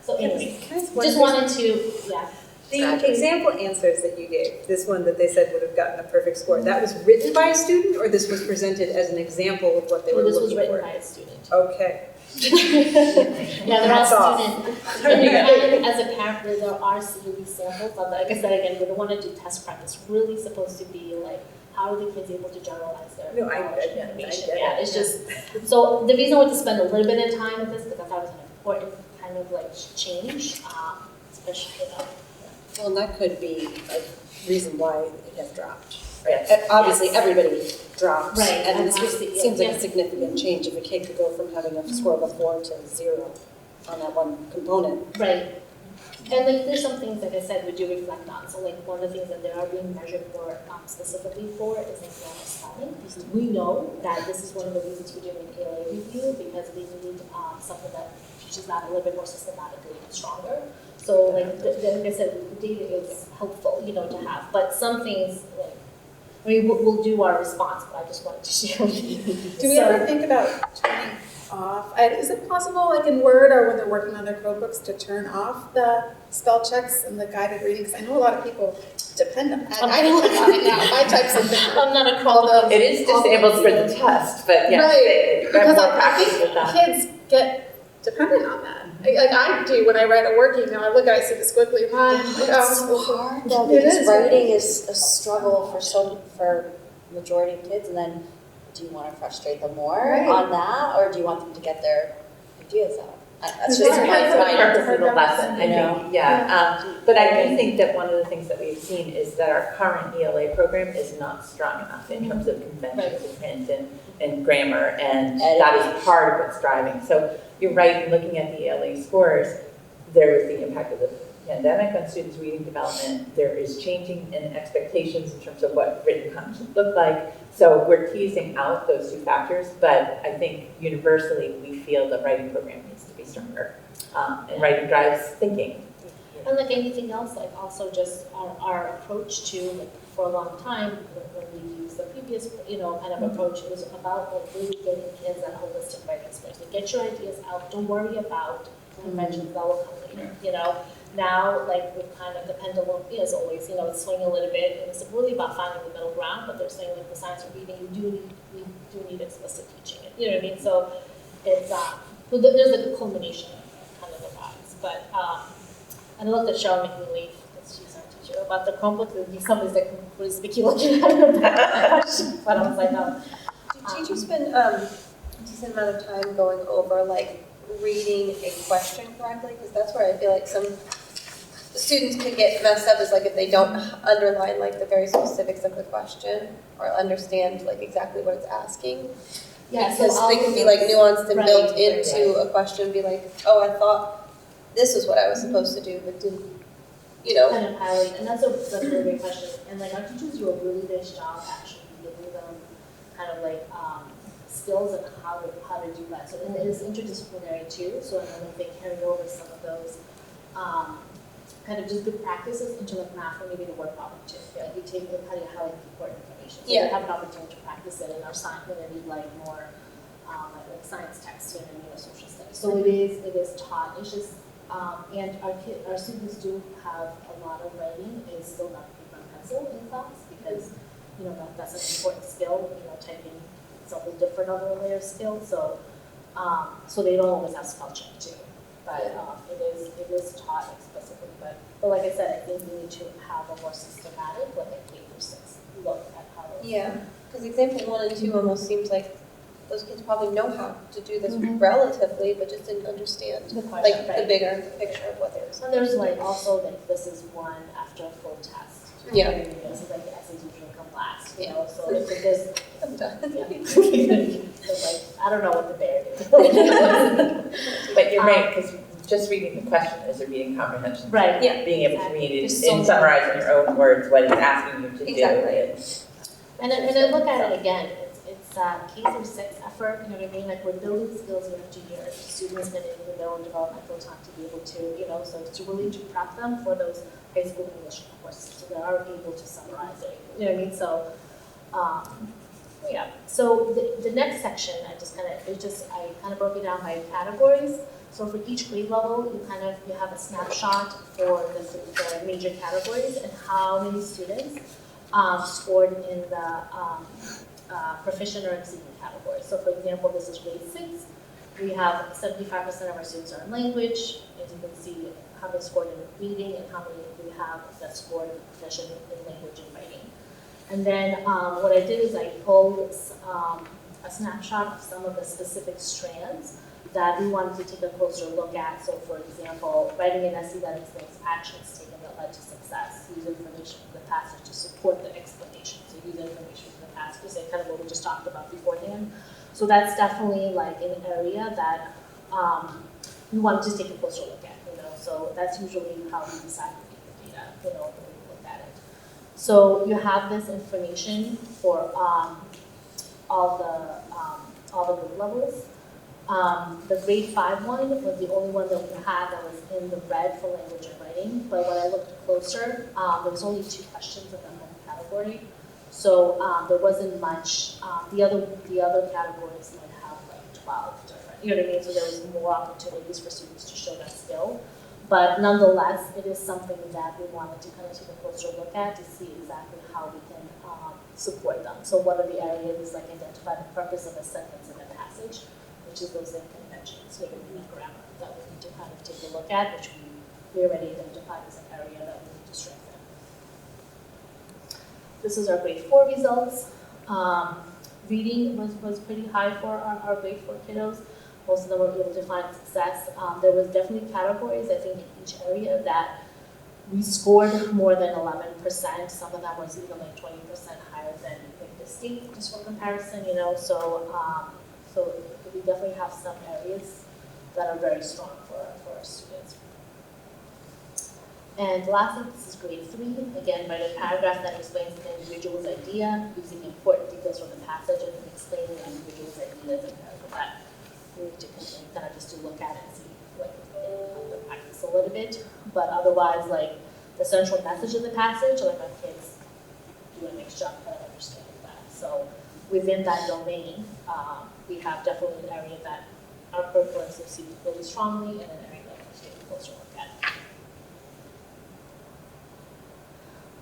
So anyway, Can I ask just one wanted to, yeah. The example answers that you gave, this one that they said would have gotten a perfect score, that was written by a student, or this was presented as an example of what they were Well, this looking was for? written by a student. Okay. Yeah, they're all Hats off. students. And as a parent, there are CUE samples, but like I said again, we don't want to do test prep. It's really supposed to be like, how are the kids able to generalize their No, I knowledge and get it. information? I get Yeah, it. it's just, so the reason I want to spend a little bit of time with this, because I thought it was an important kind of like change, especially, Well, and that could be a reason why it has dropped. Yes. Obviously, everybody drops. Right, And this absolutely, seems like yeah. a significant change if a kid could go from having a score of a 4 to 0 on that one component. Right. And like, there's some things, like I said, we do reflect on. So like, one of the things that they are being measured for, specifically for, is like grammar spelling. We know that this is one of the reasons we're doing an ALA review, because we need something that teaches that a little bit more systematically and stronger. So like, like I said, the data is helpful, to have. But some things, like, I mean, we'll do our response, but I just wanted to share with you. Do we ever think about turning off, is it possible, like in Word or when they're working on their Chromebooks, to turn off the spell checks and the guided reading? Because I know a lot of people depend on that. I depend on it now. If I type something. I'm not a Chromebook. It is disabled for the test, but yes, Right, they have because more I practice with think that. kids get dependent on that. Like I do when I write a work email, I look at it, I see the squiggly line. It's so hard though, It because is, right? writing is a struggle for majority of kids, and then do you want to frustrate them more Right. on that, or do you want them to get their ideas out? That's It's just hard. my It's the mind. purpose of the lesson, I know. think, yeah. But I do think that one of the things that we've seen is that our current ELA program is not strong enough in terms of conventions of print and grammar, and that is part of what's driving. So you're right, in looking at the ELA scores, there was the impact of the pandemic on students' reading development. There is changing in expectations in terms of what written content should look like. So we're teasing out those two factors, but I think universally we feel the writing program needs to be stronger. And writing drives thinking. And like anything else, like also just our approach to, like, for a long time, when we used the previous, kind of approach, it was about like really getting kids that holistic writing experience. Like, get your ideas out, don't worry about conventions that will come later, Now, like, with kind of the pendulum, as always, it's swinging a little bit, and it's really about finding the middle ground, but they're saying, like, the science of reading, we do need explicit teaching it, you know what I mean? So it's, so there's like a culmination of kind of the vibes, but, and I looked at Cheryl McNeely, because she's our teacher, about the Chromebook, and somebody's like, what is Vicky looking at? But I was like, no. Do teachers spend a decent amount of time going over, like, reading a question correctly? Because that's where I feel like some students can get messed up, is like if they don't underline like the very specifics of the question or understand like exactly what it's asking. Yeah, Because they can be like nuanced and Right, built into right. a question, be like, oh, I thought this was what I was supposed to do, but didn't, Kind of highlight, and that's a really great question. And like, our teachers do a really nice job actually giving them kind of like skills and how to do that. So and it is interdisciplinary too. So I know that they carry over some of those kind of just good practices into like math or maybe the word problem too. Like we take how do you highlight important information. So Yeah. we have an opportunity to practice it in our science when they need like more like science texts and social studies. So it is taught. It's just and our students do have a lot of writing. It's still not paper and pencil in class because that's an important skill. Typing is a whole different other layer of skill. So so they don't always have spell check too. But it is taught explicitly. But like I said, I think we need to have a more systematic, like a K-6 look at how. Yeah, because example 1 and 2 almost seems like those kids probably know how to do this relatively, but just didn't understand The question, like the bigger picture of what they were. And there's like also like this is one after a full test. Yeah. This is like the essays usually come last. Yeah. So there's I'm done. so like I don't know what the bear did. But you're right, because just reading the question is a reading comprehension. Right. Yeah. Being able to read it There's so and summarize in your own words what it's asking you to Exactly. do. And I look at it again, it's K-6 effort, you know what I mean? Like we're building skills year after year. Students get into their own developmental time to be able to, so it's really to prep them for those high school English courses, so they are able to summarize it. You know what I mean? So, yeah. So the next section, I kind of broke it down by categories. So for each grade level, you have a snapshot for the major categories and how many students scored in the proficient or exceeding category. So for example, this is grade 6. We have 75% of our students are in language. As you can see, how many scored in reading and how many we have that scored proficient in language and writing. And then what I did is I pulled a snapshot of some of the specific strands that we wanted to take a closer look at. So for example, writing an essay that explains actions taken that led to success, use information from the passage to support the explanation. So use information from the passage, and kind of what we just talked about beforehand. So that's definitely like an area that we wanted to take a closer look at, So that's usually how we decide to pick the data, when we look at it. So you have this information for all the grade levels. The grade 5 one was the only one that we had that was in the red for language and writing, but when I looked closer, there was only 2 questions in that one category. So there wasn't much, the other categories might have like 12 different, you know what I mean? So there was more opportunities for students to show that skill. But nonetheless, it is something that we wanted to kind of take a closer look at to see exactly how we can support them. So what are the areas, like identify the purpose of a sentence in a passage, which is those conventions, sort of unique grammar that we need to kind of take a look at, which we already identified as an area that we need to strengthen. This is our grade 4 results. Reading was pretty high for our grade 4 kiddos. Most of them were able to find success. There was definitely categories, I think, in each area that we scored more than 11%. Some of them was even like 20% higher than like the state, just for comparison, So, so we definitely have some areas that are very strong for our students. And lastly, this is grade 3. Again, write a paragraph that explains the individual's idea, using important details from the passage and explaining the individual's ideas and that. We need to continue kind of just to look at it and see like the practice a little bit. But otherwise, like the central message of the passage, like my kids do a nice job kind of understanding that. So within that domain, we have definitely an area that our curriculum succeeds really strongly and an area that we're taking a closer look at.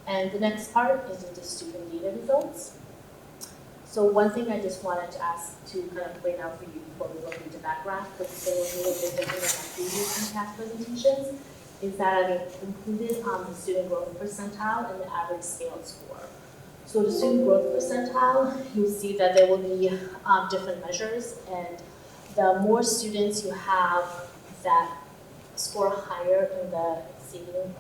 And the next part is the student data results. So one thing I just wanted to ask to kind of point out for you before we look into that graph, because it's a little bit different than my previous past presentations, is that I've included the student growth percentile and the average scale score. So the student growth percentile, you'll see that there will be different measures, and the more students you have that score higher in the exceeding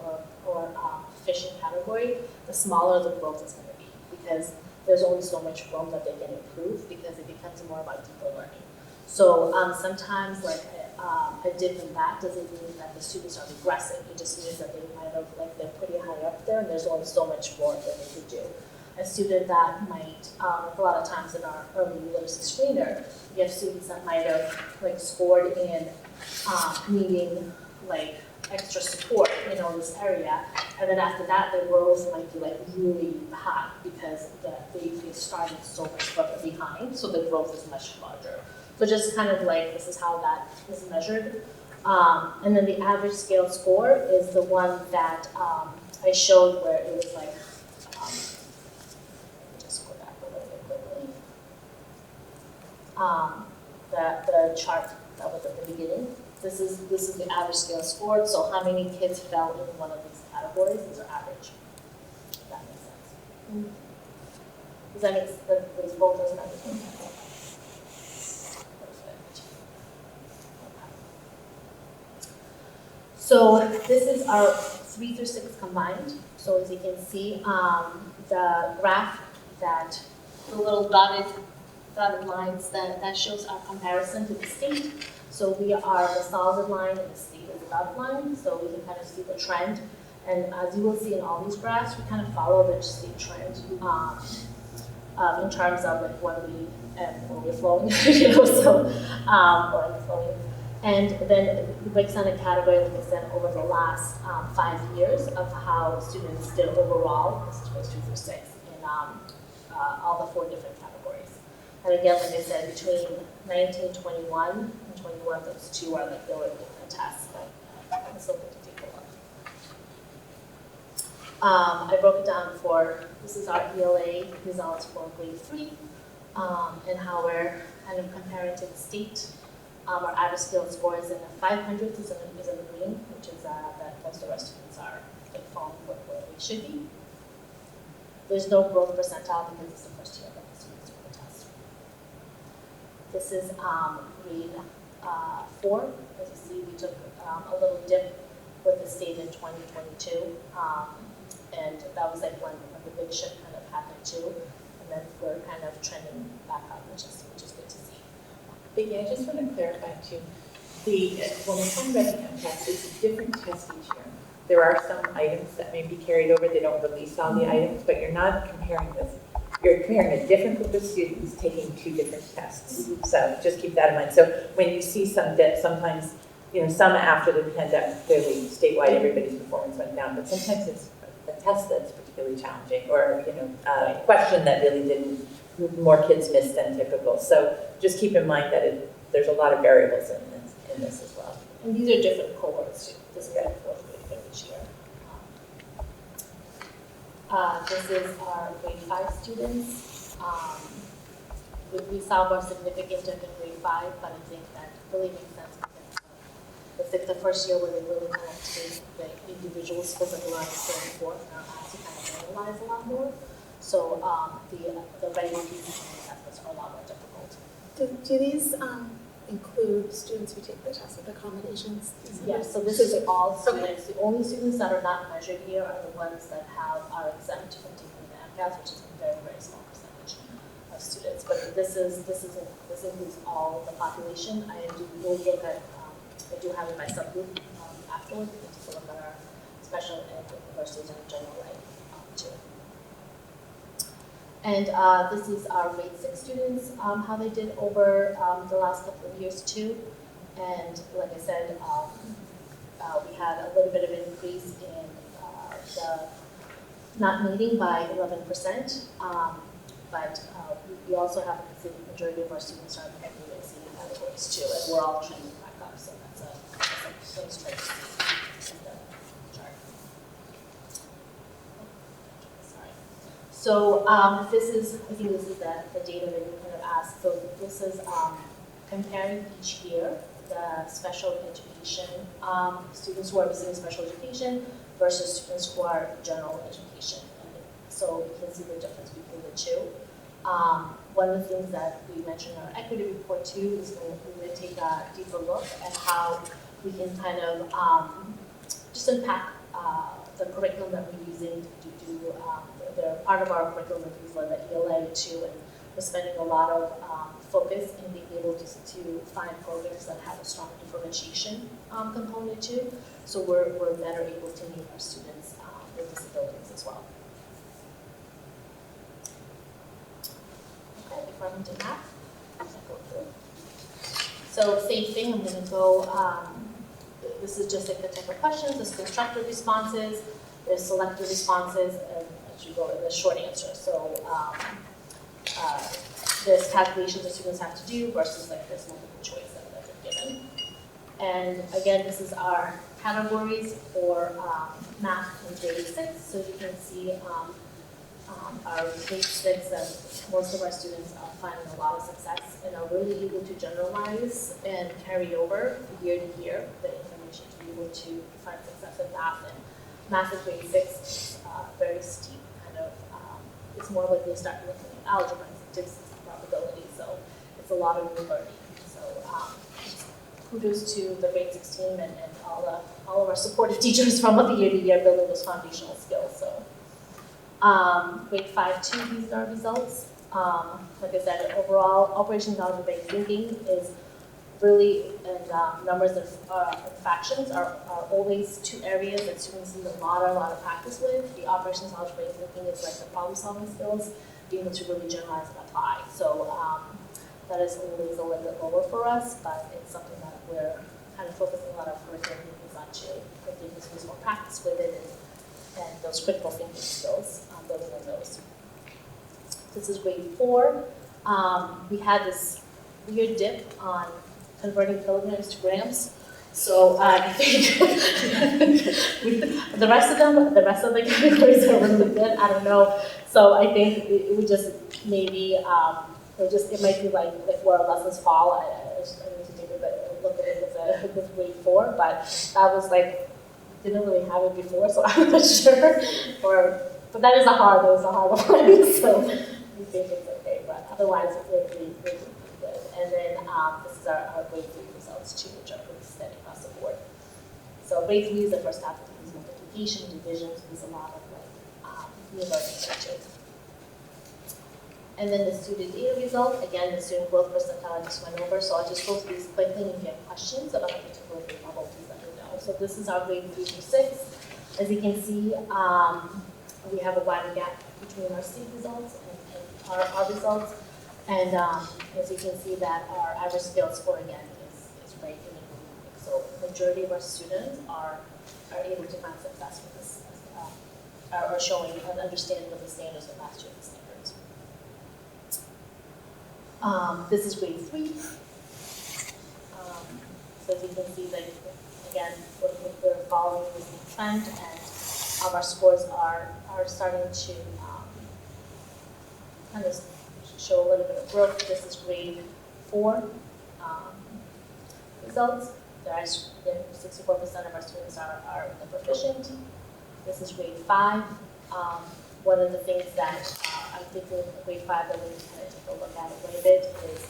or proficient category, the smaller the growth is going to be, because there's only so much room that they can improve because it becomes more about deeper learning. So sometimes like a dip in that doesn't mean that the students are regressing. It just means that they might have, like they're pretty high up there and there's only so much more that they could do. A student that might, like a lot of times in our early literacy screener, you have students that might have like scored in needing like extra support, in this area, and then after that, the growth might be like really high because they started so much further behind, so the growth is much larger. So just kind of like this is how that is measured, and then the average scale score is the one that I showed where it was like. Just go back a little bit quickly. The chart that was at the beginning. This is the average scale scored, so how many kids fell in one of these categories? These are average. If that makes sense. Does that make sense? Those both doesn't make sense? Perfect. Okay. So this is our 3 through 6 combined. So as you can see, the graph that the little dotted lines that shows our comparison to the state. So we are the solid line and the state is the dotted line, so we can kind of see the trend. And as you will see in all these graphs, we kind of follow the state trend in terms of like when we're flowing, so or flowing. And then it breaks down a category, like I said, over the last 5 years of how students did overall, this is 2 through 6, in all the 4 different categories. And again, like I said, between 1921 and 21, those 2 are like really different tests, but it's something to take a look. I broke it down for, this is our ELA results for grade 3, and how we're kind of comparing to the state. Our average scale scores in the 500s is in the green, which is that most of the rest of students are like falling where they should be. There's no growth percentile because it's the first year that the students took the test. This is grade 4. As you see, we took a little dip with the state in 2022. And that was like when the big shift kind of happened too. And then we're kind of trending back up, which is good to see. Vicki, I just want to clarify too, when we're talking about the MCAS, it's a different test each year. There are some items that may be carried over, they don't release all the items, but you're not comparing this. You're comparing a different group of students taking 2 different tests. So just keep that in mind. So when you see some dip, sometimes, some after the pandemic, clearly statewide, everybody's performance went down, but sometimes it's a test that's particularly challenging, or, a question that really didn't, more kids missed than typical. So just keep in mind that there's a lot of variables in this as well. And these are different cohorts too. This is like 4th grade for each year. This is our grade 5 students. We saw more significant dip in grade 5, but I think that really makes sense because it's like the first year where they really kind of take the individual skills that they learned in 4th and are asked to kind of analyze a lot more. So the writing pieces and assessments are a lot more difficult. Do these include students who take the test with accommodations? Yes, so this is all students. The only students that are not measured here are the ones that are exempt from taking the MCAS, which is a very, very small percentage of students. But this includes all the population. We'll look at, I do have in my subgroup afterwards, we just look at our special ed versus our general ed too. And this is our grade 6 students, how they did over the last couple of years too. And like I said, we had a little bit of an increase in the not meeting by 11%, but we also have a considerable majority of our students are in the exceeding categories too, and we're all trending back up, so that's a nice trend to see in the chart. Sorry. So I think this is the data that you kind of asked. So this is comparing each year the special education students who are receiving special education versus students who are general education. And so you can see the difference between the two. One of the things that we mentioned in our equity report too is we're going to take a deeper look at how we can kind of just unpack the curriculum that we're using to do. They're part of our curriculum review for the ELA too, and we're spending a lot of focus in being able to find programs that have a strong differentiation component too. So we're better able to meet our students with disabilities as well. Okay, before I move to math, I'm going to go through. So same thing, I'm going to go, this is just like the type of questions, there's constructive responses, there's selective responses, and as you go in the short answer. So there's calculations that students have to do versus like this multiple choice that they're given. And again, this is our categories for math in grade 6. So you can see our grade 6 and most of our students are finding a lot of success and are really able to generalize and carry over year to year the information to be able to find success in math. And math in grade 6 is very steep kind of, it's more like they start looking at algebra and statistics and probability, so it's a lot of new learning. So kudos to the grade 6 team and all of our supportive teachers from year to year building those foundational skills. So grade 5 too, these are our results. Like I said, overall, operations algebraic thinking is really, and numbers and fractions are always 2 areas that students need a lot of practice with. The operations algebraic thinking is like the problem solving skills, being able to really generalize and apply. So that is always a little bit lower for us, but it's something that we're kind of focusing a lot of curriculum meetings on too, because they need more practice with it and those critical thinking skills, building on those. This is grade 4. We had this weird dip on converting kilograms to grams. So I think the rest of the categories are really good. I don't know. So I think it would just maybe it might be like if where our lessons fall. I need to take a look at it with grade 4, but that was like didn't really have it before, so I'm not sure. But that is a hard one. So we think it's okay. But otherwise, we're pretty good. And then this is our grade 3 results. ones too, which are pretty steady across the board. So grade 3 is the first topic, is multiplication, division, so there's a lot of new learning there too. And then the student data result, again, the student growth percentile I just went over, so I'll just go through these quickly, and if you have questions about a particular grade level, please let me know. So this is our grade 3 through 6. As you can see, we have a wider gap between our state results and our results. And as you can see that our average scale score again is right in the group. So majority of our students are able to find success with this, are showing an understanding of the standards of last year's standards. This is grade 3. So as you can see, like again, we're following the same trend, and our scores are starting to kind of show a little bit of growth. This is grade 4 results. There's 64% of our students are proficient. This is grade 5. One of the things that I'm thinking of grade 5 that we can kind of take a look at a little bit is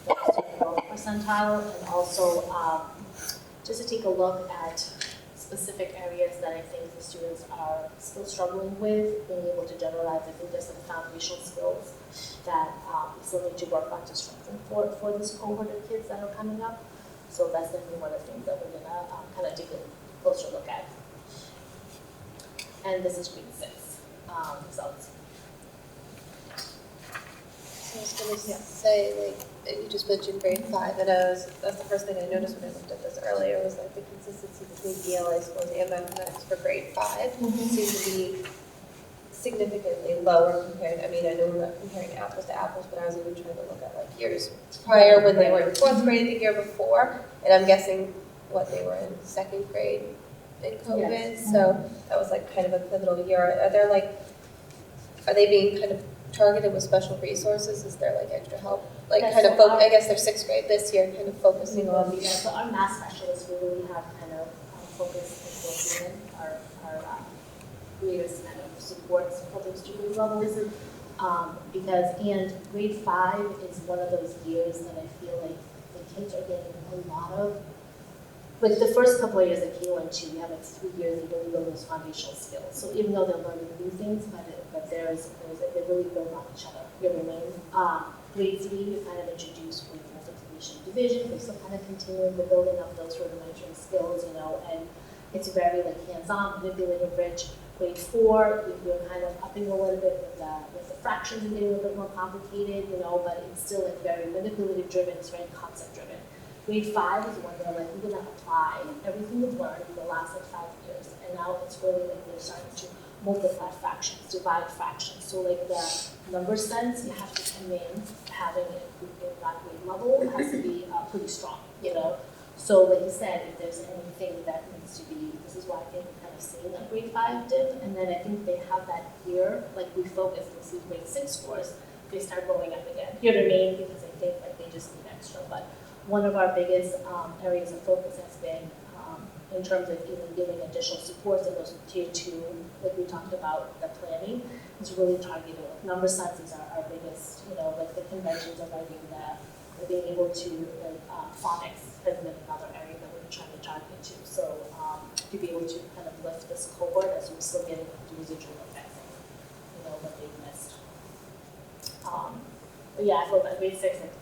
the student growth percentile, and also just to take a look at specific areas that I think the students are still struggling with, being able to generalize. I think there's some foundational skills that we still need to work on to strengthen for this cohort of kids that are coming up. So that's definitely one of the things that we're gonna kind of take a closer look at. And this is grade 6 results. So I was gonna say, like, you just mentioned grade 5, and that's the first thing I noticed when I looked at this earlier, was like the consistency between ELA scores and mathematics for grade 5 seems to be significantly lower compared, I mean, I know we're not comparing apples to apples, but I was even trying to look at like years prior when they were in 4th grade the year before, and I'm guessing what they were in 2nd grade in COVID, Yes. so that was like kind of a pivotal year. Are they being kind of targeted with special resources? Is there like extra help? Like Yes, kind of, so I guess they're 6th grade this year, kind of focusing on Yeah, so our math specialists, we really have kind of focused and our greatest kind of supports for those 2 grade levels. Because, and grade 5 is one of those years that I feel like the kids are getting a lot of, like the first couple of years at K1-2, we have like 3 years of really build those foundational skills. So even though they're learning new things, but they really build on each other. You know what I mean? Grade 3, we kind of introduced grade multiplication division. We're still kind of continuing the building of those rudimentary skills, you know, and it's very like hands-on, manipulative, rich. Grade 4, we're kind of upping a little bit with the fractions and getting a little bit more complicated, you know, but it's still like very manipulative driven, it's very concept driven. Grade 5 is when they're like, we're gonna apply everything we've learned in the last like 5 years, and now it's really like they're starting to multiply fractions, divide fractions. So like the number sense, you have to come in having it in that grade level, it has to be pretty strong, you know. So like you said, if there's anything that needs to be, this is why I think we're kind of seeing a grade 5 dip, and then I think they have that year, like we focus, we see grade 6 scores, they start going up again. You know what I mean? Because I think like they just need extra. But one of our biggest areas of focus has been in terms of even giving additional supports in those tier 2, like we talked about, the planning, is really targeted. Number senses are our biggest, you know, like the conventions of writing that, being able to, like phonics has been another area that we're trying to target to. So to be able to kind of lift this cohort as we're still getting the residual effects, you know, what they've missed. But yeah, I feel that grade 6, like,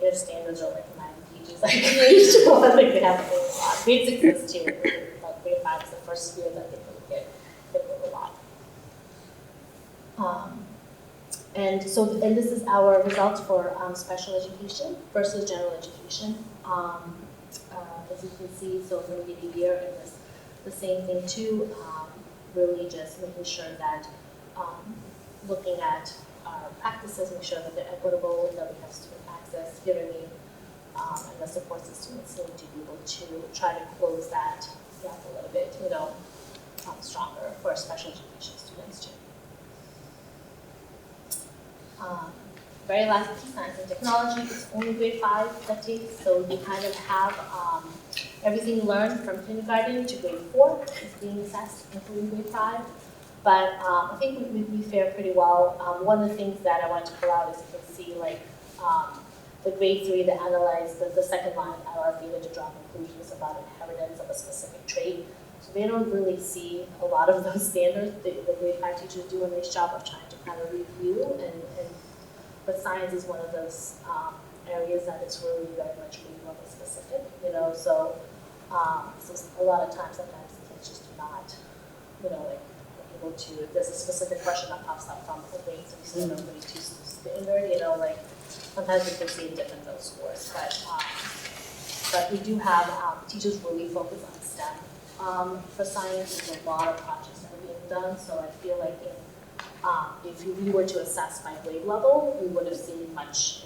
their standards are like 9 pages. Like each one, like they have a lot. Grade 6 is too, but grade 5 is the first year that they really get hit with a lot. And this is our results for special education versus general education. As you can see, so for the year, it was the same thing too. Really just making sure that looking at our practices, make sure that they're equitable, that we have student access, you know what I mean, and the supports the students need to be able to try to close that gap a little bit, you know, stronger for our special education students too. Very last piece, science and technology, it's only grade 5 that takes, so you kind of have everything learned from kindergarten to grade 4 is being assessed, including grade 5. But I think we fare pretty well. One of the things that I wanted to pull out is you can see like the grade 3, they analyze the second line at our data to draw conclusions about inheritance of a specific trait. So they don't really see a lot of those standards. The grade 5 teachers do a nice job of trying to kind of review, but science is one of those areas that is really very much grade level specific, so a lot of times, sometimes the kids just do not, like, able to, if there's a specific question that pops up from a grade 3 standard or grade 2 standard, like, sometimes we can see a dip in those scores, but we do have teachers really focus on STEM. For science, there's a lot of projects that are being done, so I feel like if we were to assess by grade level, we would have seen much,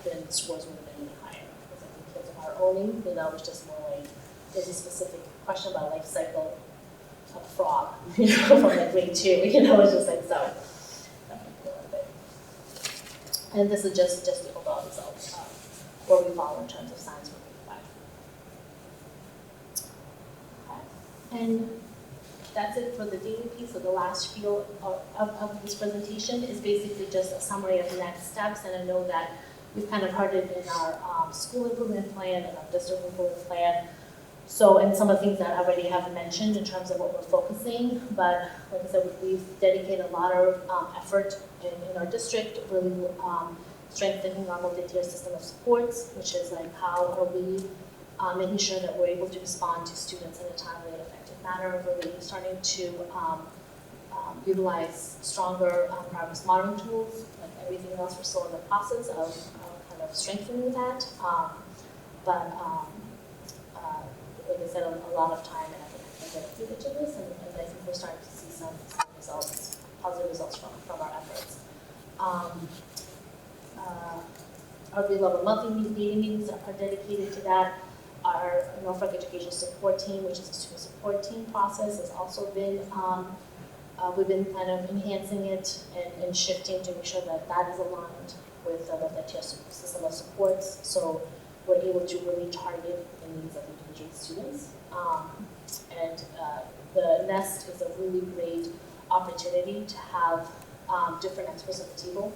then scores would have been even higher. Because I think kids are owning, it's just more like, there's a specific question about life cycle of a frog, from like grade 2, it's just like, so. And this is just the overall results of where we fall in terms of science for grade 5. Okay. And that's it for the data piece. So the last field of this presentation is basically just a summary of next steps. And I know that we've kind of heard it in our school improvement plan and our district improvement plan. So, and some of the things that I already have mentioned in terms of what we're focusing. But like I said, we've dedicated a lot of effort in our district, really strengthening our multi-tier system of supports, which is like how are we making sure that we're able to respond to students in a timely and effective manner, really starting to utilize stronger progress monitoring tools. Like everything else, we're still in the process of kind of strengthening that. Like I said, a lot of time and effort has been dedicated to this, and I think we're starting to see some results, positive results from our efforts. Our grade level monthly meeting meetings are dedicated to that. Our Norfolk Education Support Team, which is a student support team process, has also been, we've been kind of enhancing it and shifting to make sure that that is aligned with the tier system of supports. So we're able to really target the needs of individual students. The NEST is a really great opportunity to have different experts at the table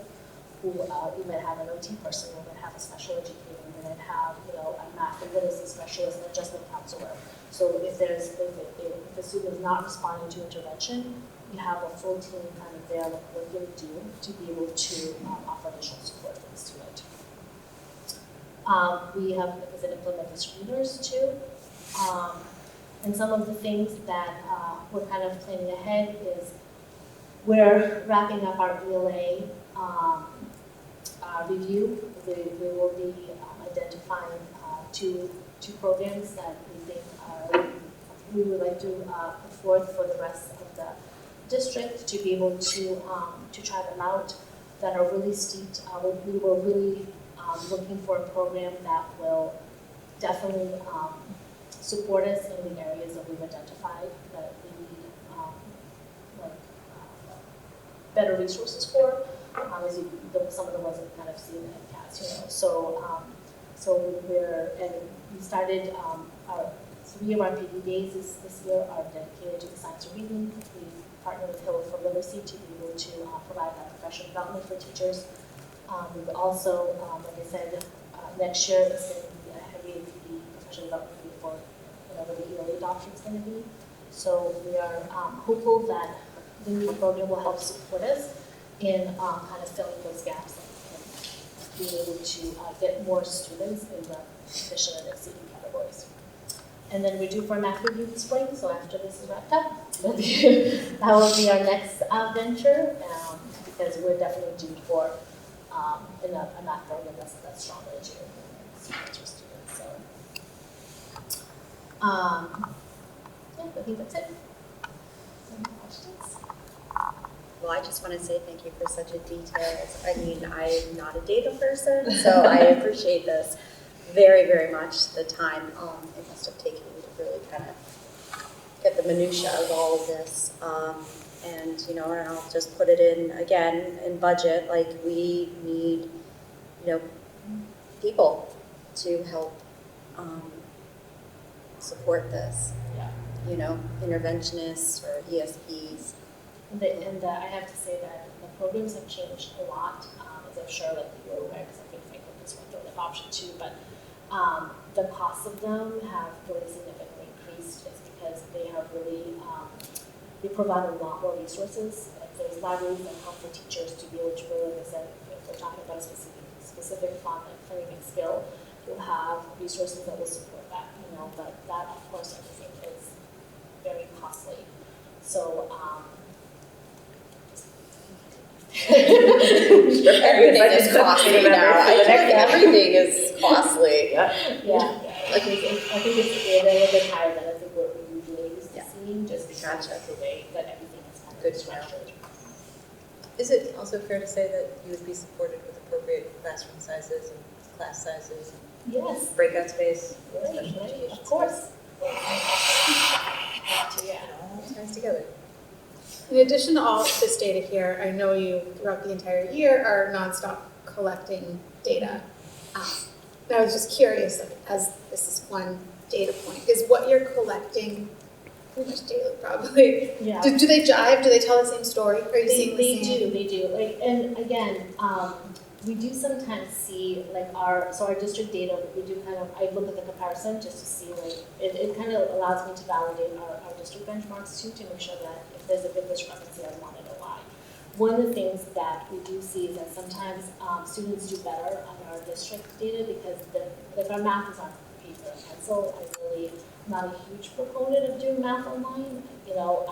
who you might have an OT person, you might have a special educator, you might have a math and literacy specialist, and adjustment counselor. So if a student is not responding to intervention, you have a full team kind of there that we're going to do to be able to offer additional support for the student. We have, like I said, implemented screeners too. And some of the things that we're kind of planning ahead is we're wrapping up our ELA review. We will be identifying two programs that we think we would like to put forth for the rest of the district to be able to try them out that are really steeped. We were really looking for a program that will definitely support us in the areas that we've identified that we need better resources for, as some of the ones that we kind of seen in CAS, So we started our 3 of our PD days this year are dedicated to the science of reading. We've partnered with Hill for Literacy to be able to provide that professional development for teachers. We've also, like I said, next year is going to be a heavy PD professional development for whatever the ELA adoption is going to be. So we are hopeful that the new program will help support us in kind of filling those gaps and being able to get more students in the proficient and exceeding categories. And then we're due for a math review this spring, so after this is wrapped up, that will be our next venture, because we're definitely due for a math program that's stronger too for students. So, yeah, I think that's it. Any questions? Well, I just want to say thank you for such a detailed, I'm not a data person, so I appreciate this very, very much. The time it must have taken you to really kind of get the minutia of all of this. And I'll just put it in again in budget, like we need, people to help support this. Yeah. Interventionists or ESPs. And I have to say that the programs have changed a lot, as I'm sure you're aware, because I think Franklin just went through a of option too, but the cost of them have really significantly increased. It's because they have really, they provide a lot more resources. Like there's libraries that help for teachers to be able to really, like I said, if we're talking about a specific font and framing skill, you'll have resources that will support that, you know, but that, of course, everything is very costly. So, Everything is costly now. I think everything is costly. yeah, like I think it's a little bit higher than I think what we usually used to seeing, just because that's the way that everything is kind of Good to know. structured. Is it also fair to say that you would be supported with appropriate classroom sizes and class sizes and Yes, breakout space, right, special right, education? of course. Yeah, it all ties together. In addition to all this data here, I know you throughout the entire year are nonstop collecting data. And I was just curious, like, as this is one data point, is what you're collecting pretty much daily probably? Yeah. Do they jive? Do they tell the same story? Are you seeing the They same? do. Like, and again, we do sometimes see like our district data, we do kind of, I look at the comparison just to see like, it kind of allows me to validate our district benchmarks too, to make sure that if there's a big discrepancy, I want to know why. One of the things that we do see is that sometimes students do better on our district data because like our math is on paper and pencil. I'm really not a huge proponent of doing math online, you know,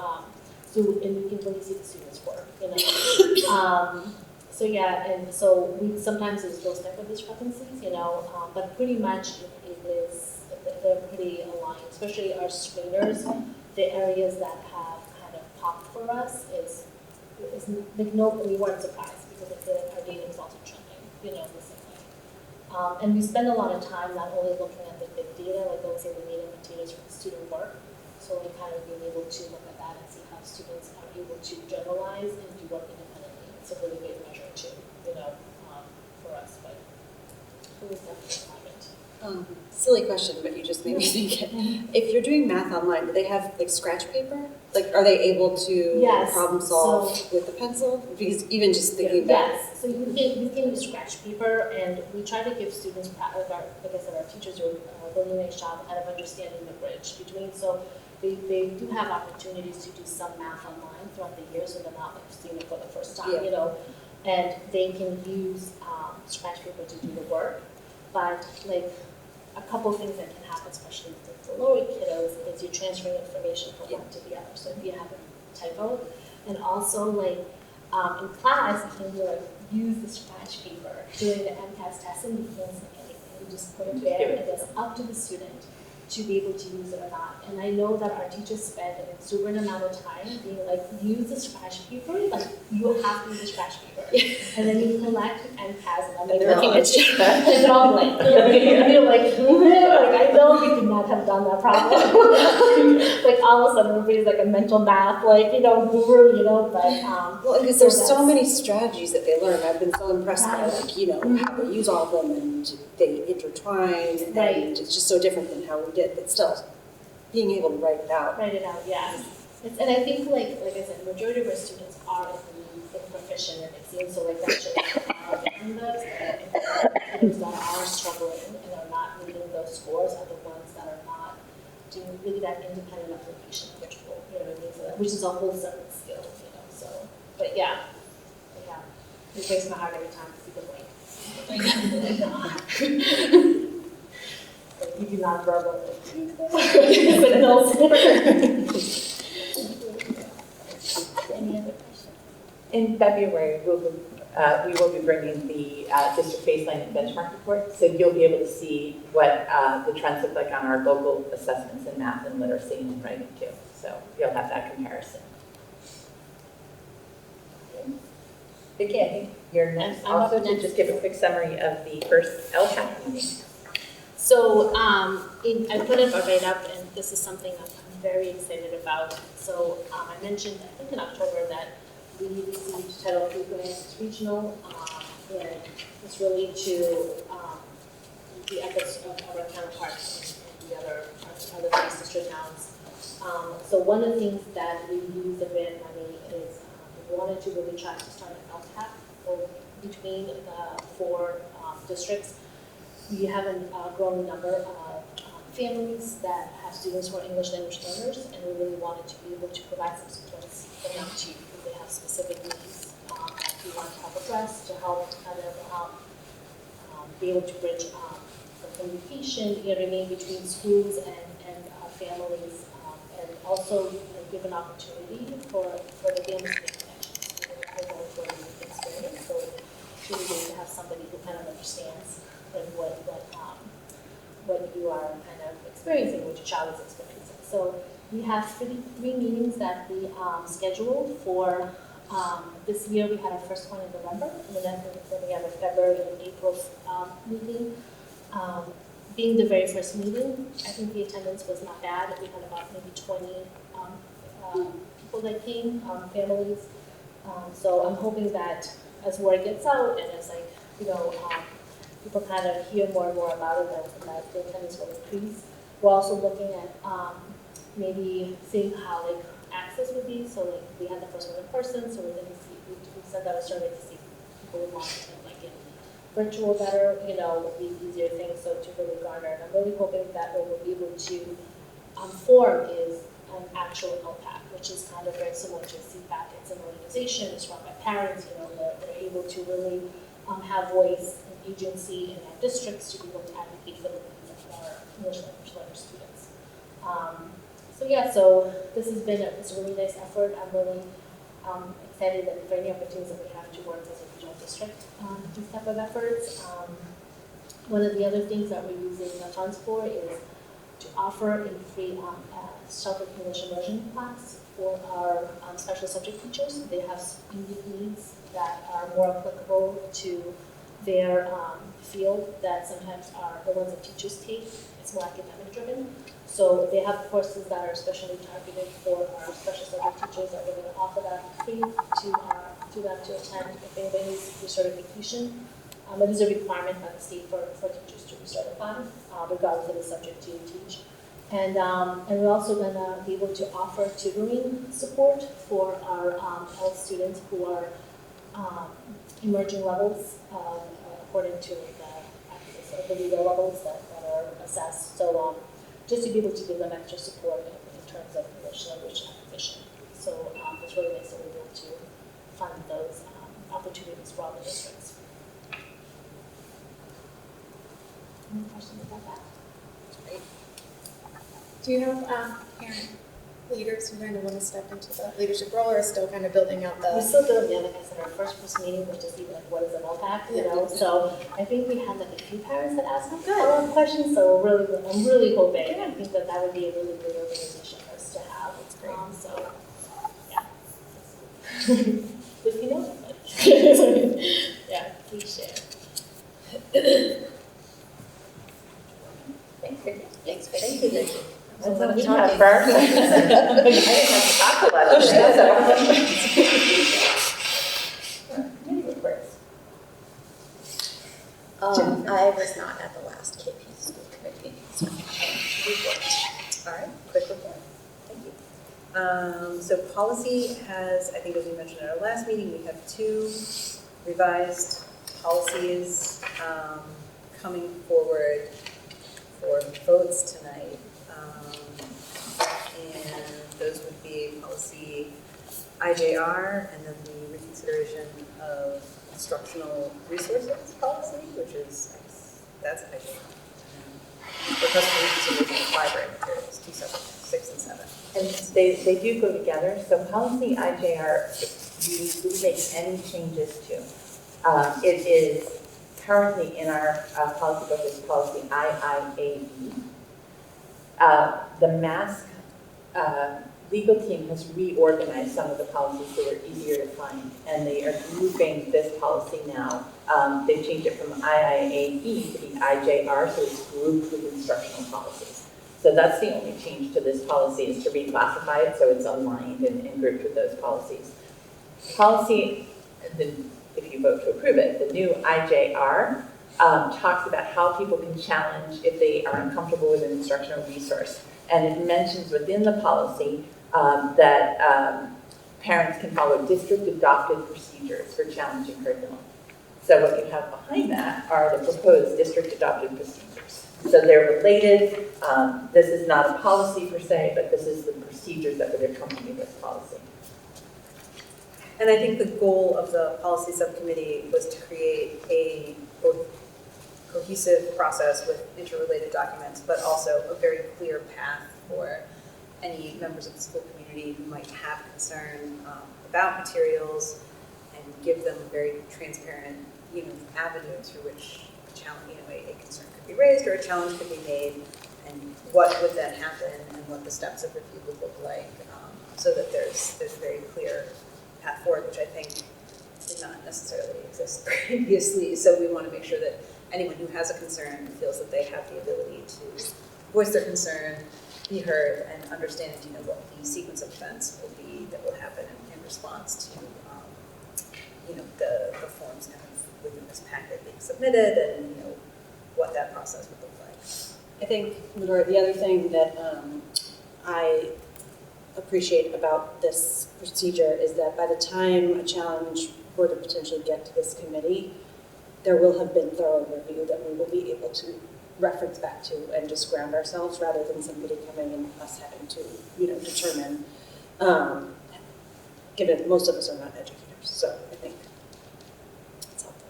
so, and you can really see the students' work, you know. So yeah, and so we sometimes there's those type of discrepancies, you know, but pretty much it is, they're pretty aligned, especially our screeners. The areas that have kind of popped for us is like no, we weren't surprised because I feel like our data is also trending, you know, the same way. And we spend a lot of time not only looking at the big data, like let's say the meat and potatoes for the student work, so we kind of being able to look at that and see how students are able to generalize and do work independently. It's a really great measure too, you know, for us, but it was definitely a comment. Silly question, but you just made me think it. If you're doing math online, do they have like scratch paper? Like, are they able to Yes, problem solve with the pencil? Because even just thinking Yes, so you can use scratch paper, and we try to give students, like I said, our teachers do a really nice job kind of understanding the bridge between, so they do have opportunities to do some math online throughout the year, so they're not like seeing it for the first time, you know, and they can use scratch paper to do the work, but like a couple of things that can happen, especially with the lower kiddos, is you're transferring information from one to the other. So if you have a typo, and also like in class, you can like use the scratch paper during the MCAS test, and you can't see anything. You just put it there, and it's up to the student to be able to use it or not. And I know that our teachers spend an exuberant amount of time being like, use the scratch paper, like you have to use the scratch paper. And then you collect MCAS, and I'm like looking at you, and they're all blank. And you're like, I know we could not have done that problem. Like all of a sudden, everybody's like a mental math, like, you know, guru, you know, but well, because there's so many strategies that they learn. I've been so impressed by, like, you know, how they use all of them and they intertwine, and it's just so different than how we did, but still, being able to write it out. Write it out, yeah. And I think, like I said, the majority of our students are proficient in Excel, so like that should in those. Students that are struggling and are not meeting those scores are the ones that are not doing really that independent application of the tool, you know what I mean? So that, which is a whole separate skill, you know, so, but yeah, it breaks my heart every time to see the blank. Like, you do not verbal signals. Any other questions? In February, we will be bringing the district baseline and benchmark report, so you'll be able to see what the trends look like on our local assessments in math and literacy and writing too. So you'll have that comparison. Vicki, I think you're next I'm up also to next. just give a quick summary of the first LCAP meeting. So I put it right up, and this is something I'm very excited about. So I mentioned, I think in October, that we received Title III grants regional, and it's really to the efforts of our counterparts in the other sister towns. So one of the things that we use the grant money is we wanted to really try to start an LCAP between the 4 districts. we have a growing number of families that have students who are English language learners, and we really wanted to be able to provide some supports for them too, because they have specific needs that we want to help address to help kind of be able to bridge the communication, you know what I mean, between schools and families, and also give an opportunity for the families to make connections. I know it's what we've experienced, so it's really good to have somebody who kind of understands like what you are kind of experiencing, what your child is experiencing. So we have three meetings that we scheduled for this year. We had our first one in November, and then we have a February and April meeting. Being the very first meeting, I think the attendance was not bad. We had about maybe 20 people that came, families. So I'm hoping that as word gets out and as people kind of hear more and more about it, that the attendance will increase. We're also looking at maybe seeing how access would be. So we had the first one in person, so we're going to see. We sent out a survey to see if people would want to in virtual better, would be easier things. So to really garner, and I'm really hoping that what we'll be able to form is an actual LPAC, which is kind of very similar to CPAC. It's an organization. It's run by parents. They're able to really have voice and agency in our districts to be able to advocate for the needs of our English language learner students. So this has been a really nice effort. I'm really excited that for any opportunities that we have to work as a regional district these type of efforts. One of the other things that we're using the funds for is to offer a free sheltered English immersion class for our special subject teachers. They have unique needs that are more applicable to their field that sometimes are the ones that teachers take. It's more academic driven. So they have courses that are especially targeted for our special subject teachers that we're going to offer that free to them to attend if anybody needs recertification. It is a requirement by the state for teachers to recertify, regardless of the subject you teach. And we're also going to be able to offer tutoring support for our health students who are emerging levels according to the legal levels that are assessed. So just to be able to give them extra support in terms of English language acquisition. So it's really nice that we're able to fund those opportunities for all the districts. Any questions about that? Great. Do you have parent leaders who kind of want to step into the leadership role, or still kind of building out the? We're still building the like I said, our first meeting was just even what is an LPAC, So I think we had a few parents that asked us follow-up questions. So I'm really hoping. I think that would be a really great organization for us to have. It's great. So yeah. If you know somebody. Yeah, please share. Thanks, Vicky. That's what we I'm have talking. first. I didn't have to talk a lot today, Committee reports. I was not at the last KP school committee meeting, so All right, quick report. Thank you. So policy has, I think as we mentioned at our last meeting, we have 2 revised policies coming forward for votes tonight. And those would be policy IJR and then the reconsideration of instructional resources policy, which is, that's IJR. Request for reconsideration of library materials, 2 separate, 6 and 7. And they do go together. So policy IJR, we didn't make any changes to. It is currently in our policy book is policy IIAE. The mask legal team has reorganized some of the policies so they're easier to find, and they are grouping this policy now. They changed it from IIAE to the IJR, so it's grouped with instructional policies. So that's the only change to this policy, is to reclassify it so it's aligned and grouped with those policies. Policy, if you vote to approve it, the new IJR talks about how people can challenge if they are uncomfortable with an instructional resource. And it mentions within the policy that parents can follow district-adopted procedures for challenging curriculum. So what you have behind that are the proposed district adopted procedures. So they're related. This is not a policy per se, but this is the procedures that would accompany this policy. And I think the goal of the policy subcommittee was to create a both cohesive process with interrelated documents, but also a very clear path for any members of the school community who might have concern about materials, and give them a very transparent, avenue through which a challenge, a concern could be raised or a challenge could be made, and what would then happen and what the steps of review would look like, so that there's a very clear path forward, which I think did not necessarily exist previously. So we want to make sure that anyone who has a concern feels that they have the ability to voice their concern, be heard, and understand, what the sequence of events will be that will happen in response to, the forms kind of within this packet being submitted, and what that process would look like. I think, Laura, the other thing that I appreciate about this procedure is that by the time a challenge were to potentially get to this committee, there will have been thorough review that we will be able to reference back to and just ground ourselves, rather than somebody coming and us having to, determine, given most of us are not educators. So I think it's helpful.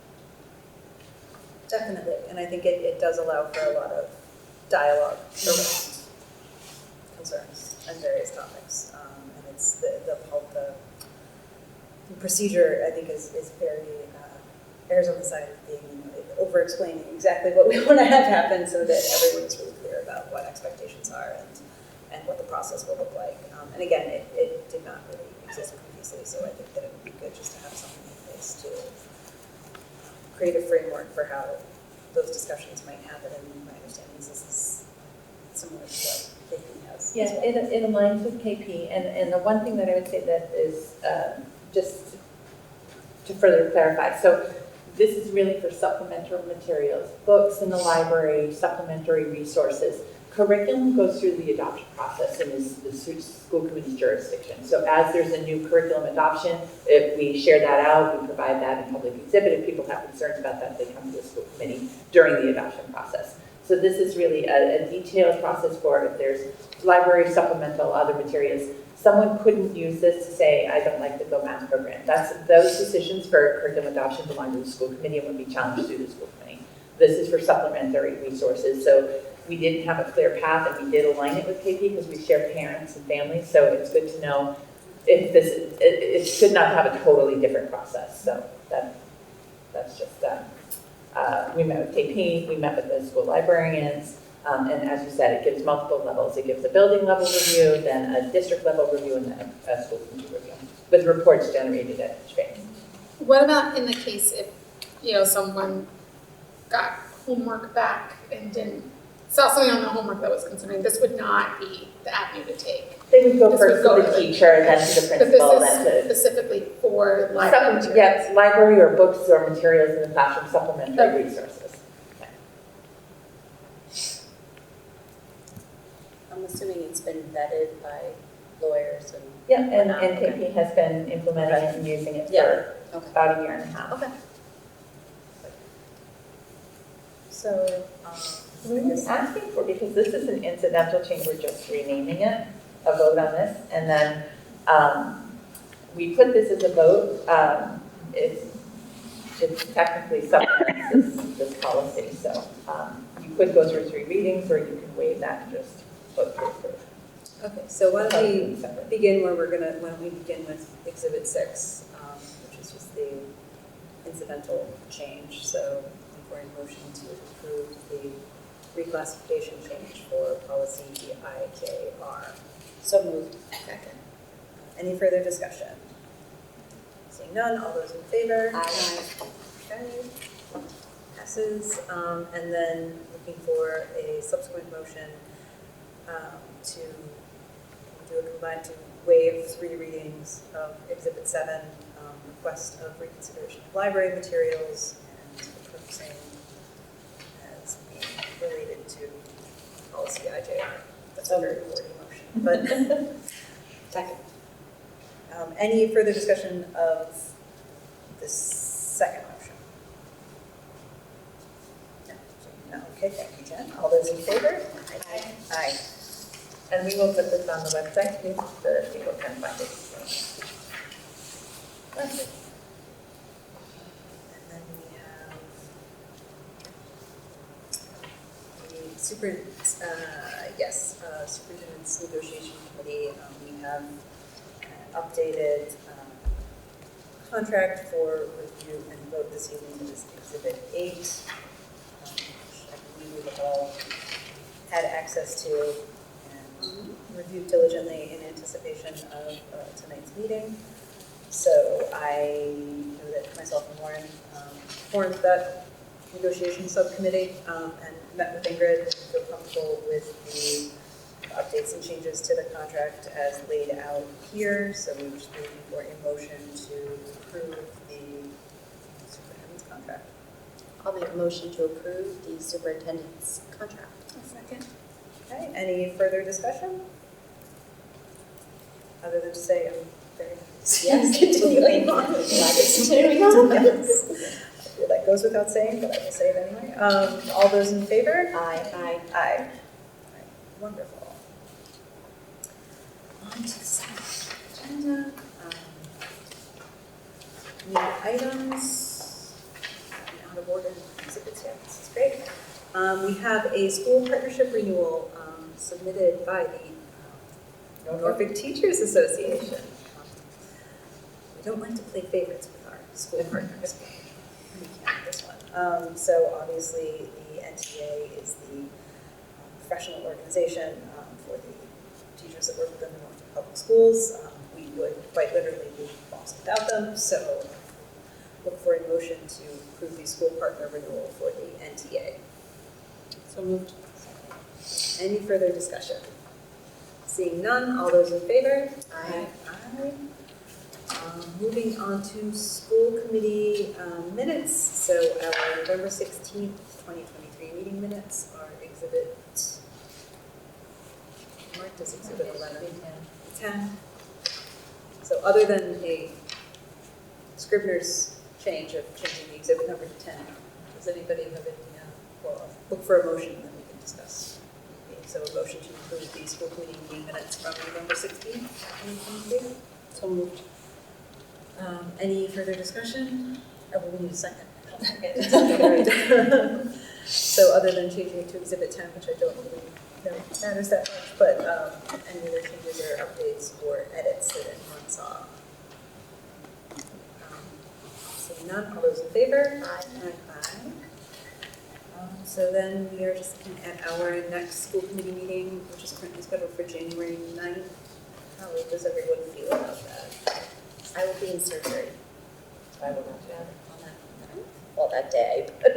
Definitely, and I think it does allow for a lot of dialogue around concerns and various topics. And it's the procedure, I think, is very, errs on the side of being, over-explaining exactly what we want to have happen, so that everyone's really clear about what expectations are and what the process will look like. And again, it did not really exist previously, so I think that it would be good just to have something in place to create a framework for how those discussions might happen. And my understanding is this is similar to what KP has. Yeah, it aligns with KP. And the one thing that I would say that is just to further clarify. So this is really for supplemental materials, books in the library, supplementary resources. Curriculum goes through the adoption process and is the school committee's jurisdiction. So as there's a new curriculum adoption, if we share that out, we provide that in public exhibit. If people have concerns about that, they come to the school committee during the adoption process. So this is really a detailed process for if there's library, supplemental, other materials. Someone couldn't use this to say, I don't like the Go Math program. Those decisions for curriculum adoption belong to the school committee and would be challenged through the school committee. This is for supplementary resources. So we didn't have a clear path, and we did align it with KP because we share parents and families. So it's good to know if it should not have a totally different process. So that's just that. We met with KP, we met with the school librarians. And as you said, it gives multiple levels. It gives a building level review, then a district level review, and then a school committee review, with reports generated at each phase. What about in the case if, someone got homework back and saw something on the homework that was concerning? This would not be the avenue to take. They would go first to the teacher, then to the principal, but then this to... is specifically for library materials. Yes, library or books or materials in the classroom, supplementary resources. I'm assuming it's been vetted by lawyers and. Yeah, and KP has been implementing it and using it for about a year and a half. Okay. So, We're asking for, because this is an incidental change, we're just renaming it, a vote on this, and then we put this as a vote. It's technically supplements this policy, so you could go through 3 readings, or you could waive that and just vote to approve. okay, so why don't we begin why don't we begin with Exhibit 6, which is just the incidental change. So for a motion to approve the reclassification change for policy IJR. So moved. Second. Any further discussion? Seeing none, all those in favor? Aye. Okay. Passes. And then looking for a subsequent motion to do a combined, to waive 3 readings of Exhibit 7, request of reconsideration of library materials, and approve same as being related to policy IJR. That's a very wordy motion, but Second. Any further discussion of this second motion? Okay, thank you, Jen. All those in favor? Aye. Aye. And we will put this on the website too, so that people can find it. Perfect. And then we have the superintendent's negotiation committee. We have an updated contract for review and vote this evening. It is Exhibit 8, which I believe we've all had access to and reviewed diligently in anticipation of tonight's meeting. So I know that myself and Lauren formed that negotiation subcommittee and met with Ingrid and feel comfortable with the updates and changes to the contract as laid out here. So we were just looking for a motion to approve the superintendent's contract. I'll make a motion to approve the superintendent's contract. A second. Okay, any further discussion? Other than to say I'm very Yes, continuing on. glad it's continuing on. Yes. I feel that goes without saying, but I will say it anyway. All those in favor? Aye. Aye. Aye. Wonderful. On to the second agenda. New items. Out of order exhibits here. This is great. We have a school partnership renewal submitted by the Norfolk Teachers Association. We don't like to play favorites with our school partners. We can't this one. So obviously the NTA is the professional organization for the teachers that work within the Norfolk Public Schools. We would quite literally be lost without them. So look for a motion to approve the school partner renewal for the NTA. So moved. Any further discussion? Seeing none, all those in favor? Aye. Aye. Moving on to school committee minutes. So our November 16th, 2023 meeting minutes are exhibit, marked as exhibit 11. 10. So other than a Scribner's change of changing the exhibit number to 10, does anybody have any, well, look for a motion that we can discuss. Okay, so a motion to approve the school committee meeting minutes from November 16th, 2023. So moved. Any further discussion? Oh, we need a second. So other than changing it to exhibit 10, which I don't really know matters that much, but any other changes or updates or edits that anyone saw? Seeing none, all those in favor? Aye. Aye. So then we are just looking at our next school committee meeting, which is currently scheduled for January 9th. How does everyone feel about that? I will be in surgery I will not do well that day, but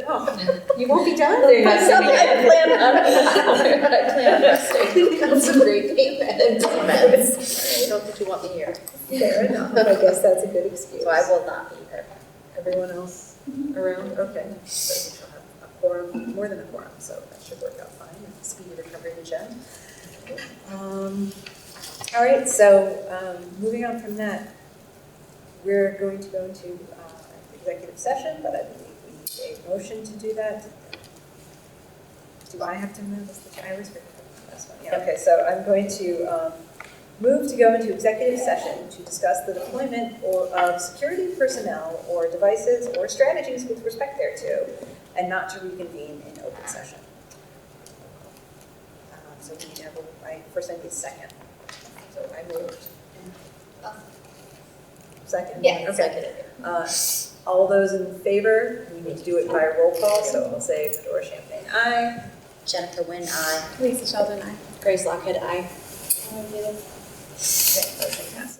You won't be done? that's something I plan on resting. Got some great pain meds. I don't think you want me here, Fair enough. I guess that's a good excuse. so I will not be here. Everyone else around? Okay. So we shall have a quorum, more than a quorum, so that should work out fine. Speedy recovery to Jen. All right, so moving on from that, we're going to go into executive session, but I believe we need a motion to do that. Do I have to move this? I always forget this one. Yeah, okay, so I'm going to move to go into executive session to discuss the deployment of security personnel or devices or strategies with respect thereto, and not to reconvene in open session. So we need to have first I need a second. So I moved. Second? Yeah, Okay. seconded. All those in favor, we need to do it by roll call, so I'll say Medora Champagne, aye. Jennifer Nguyen, aye. Lisa Sheldon, aye. Grace Lockhead, aye. Okay, motion passes.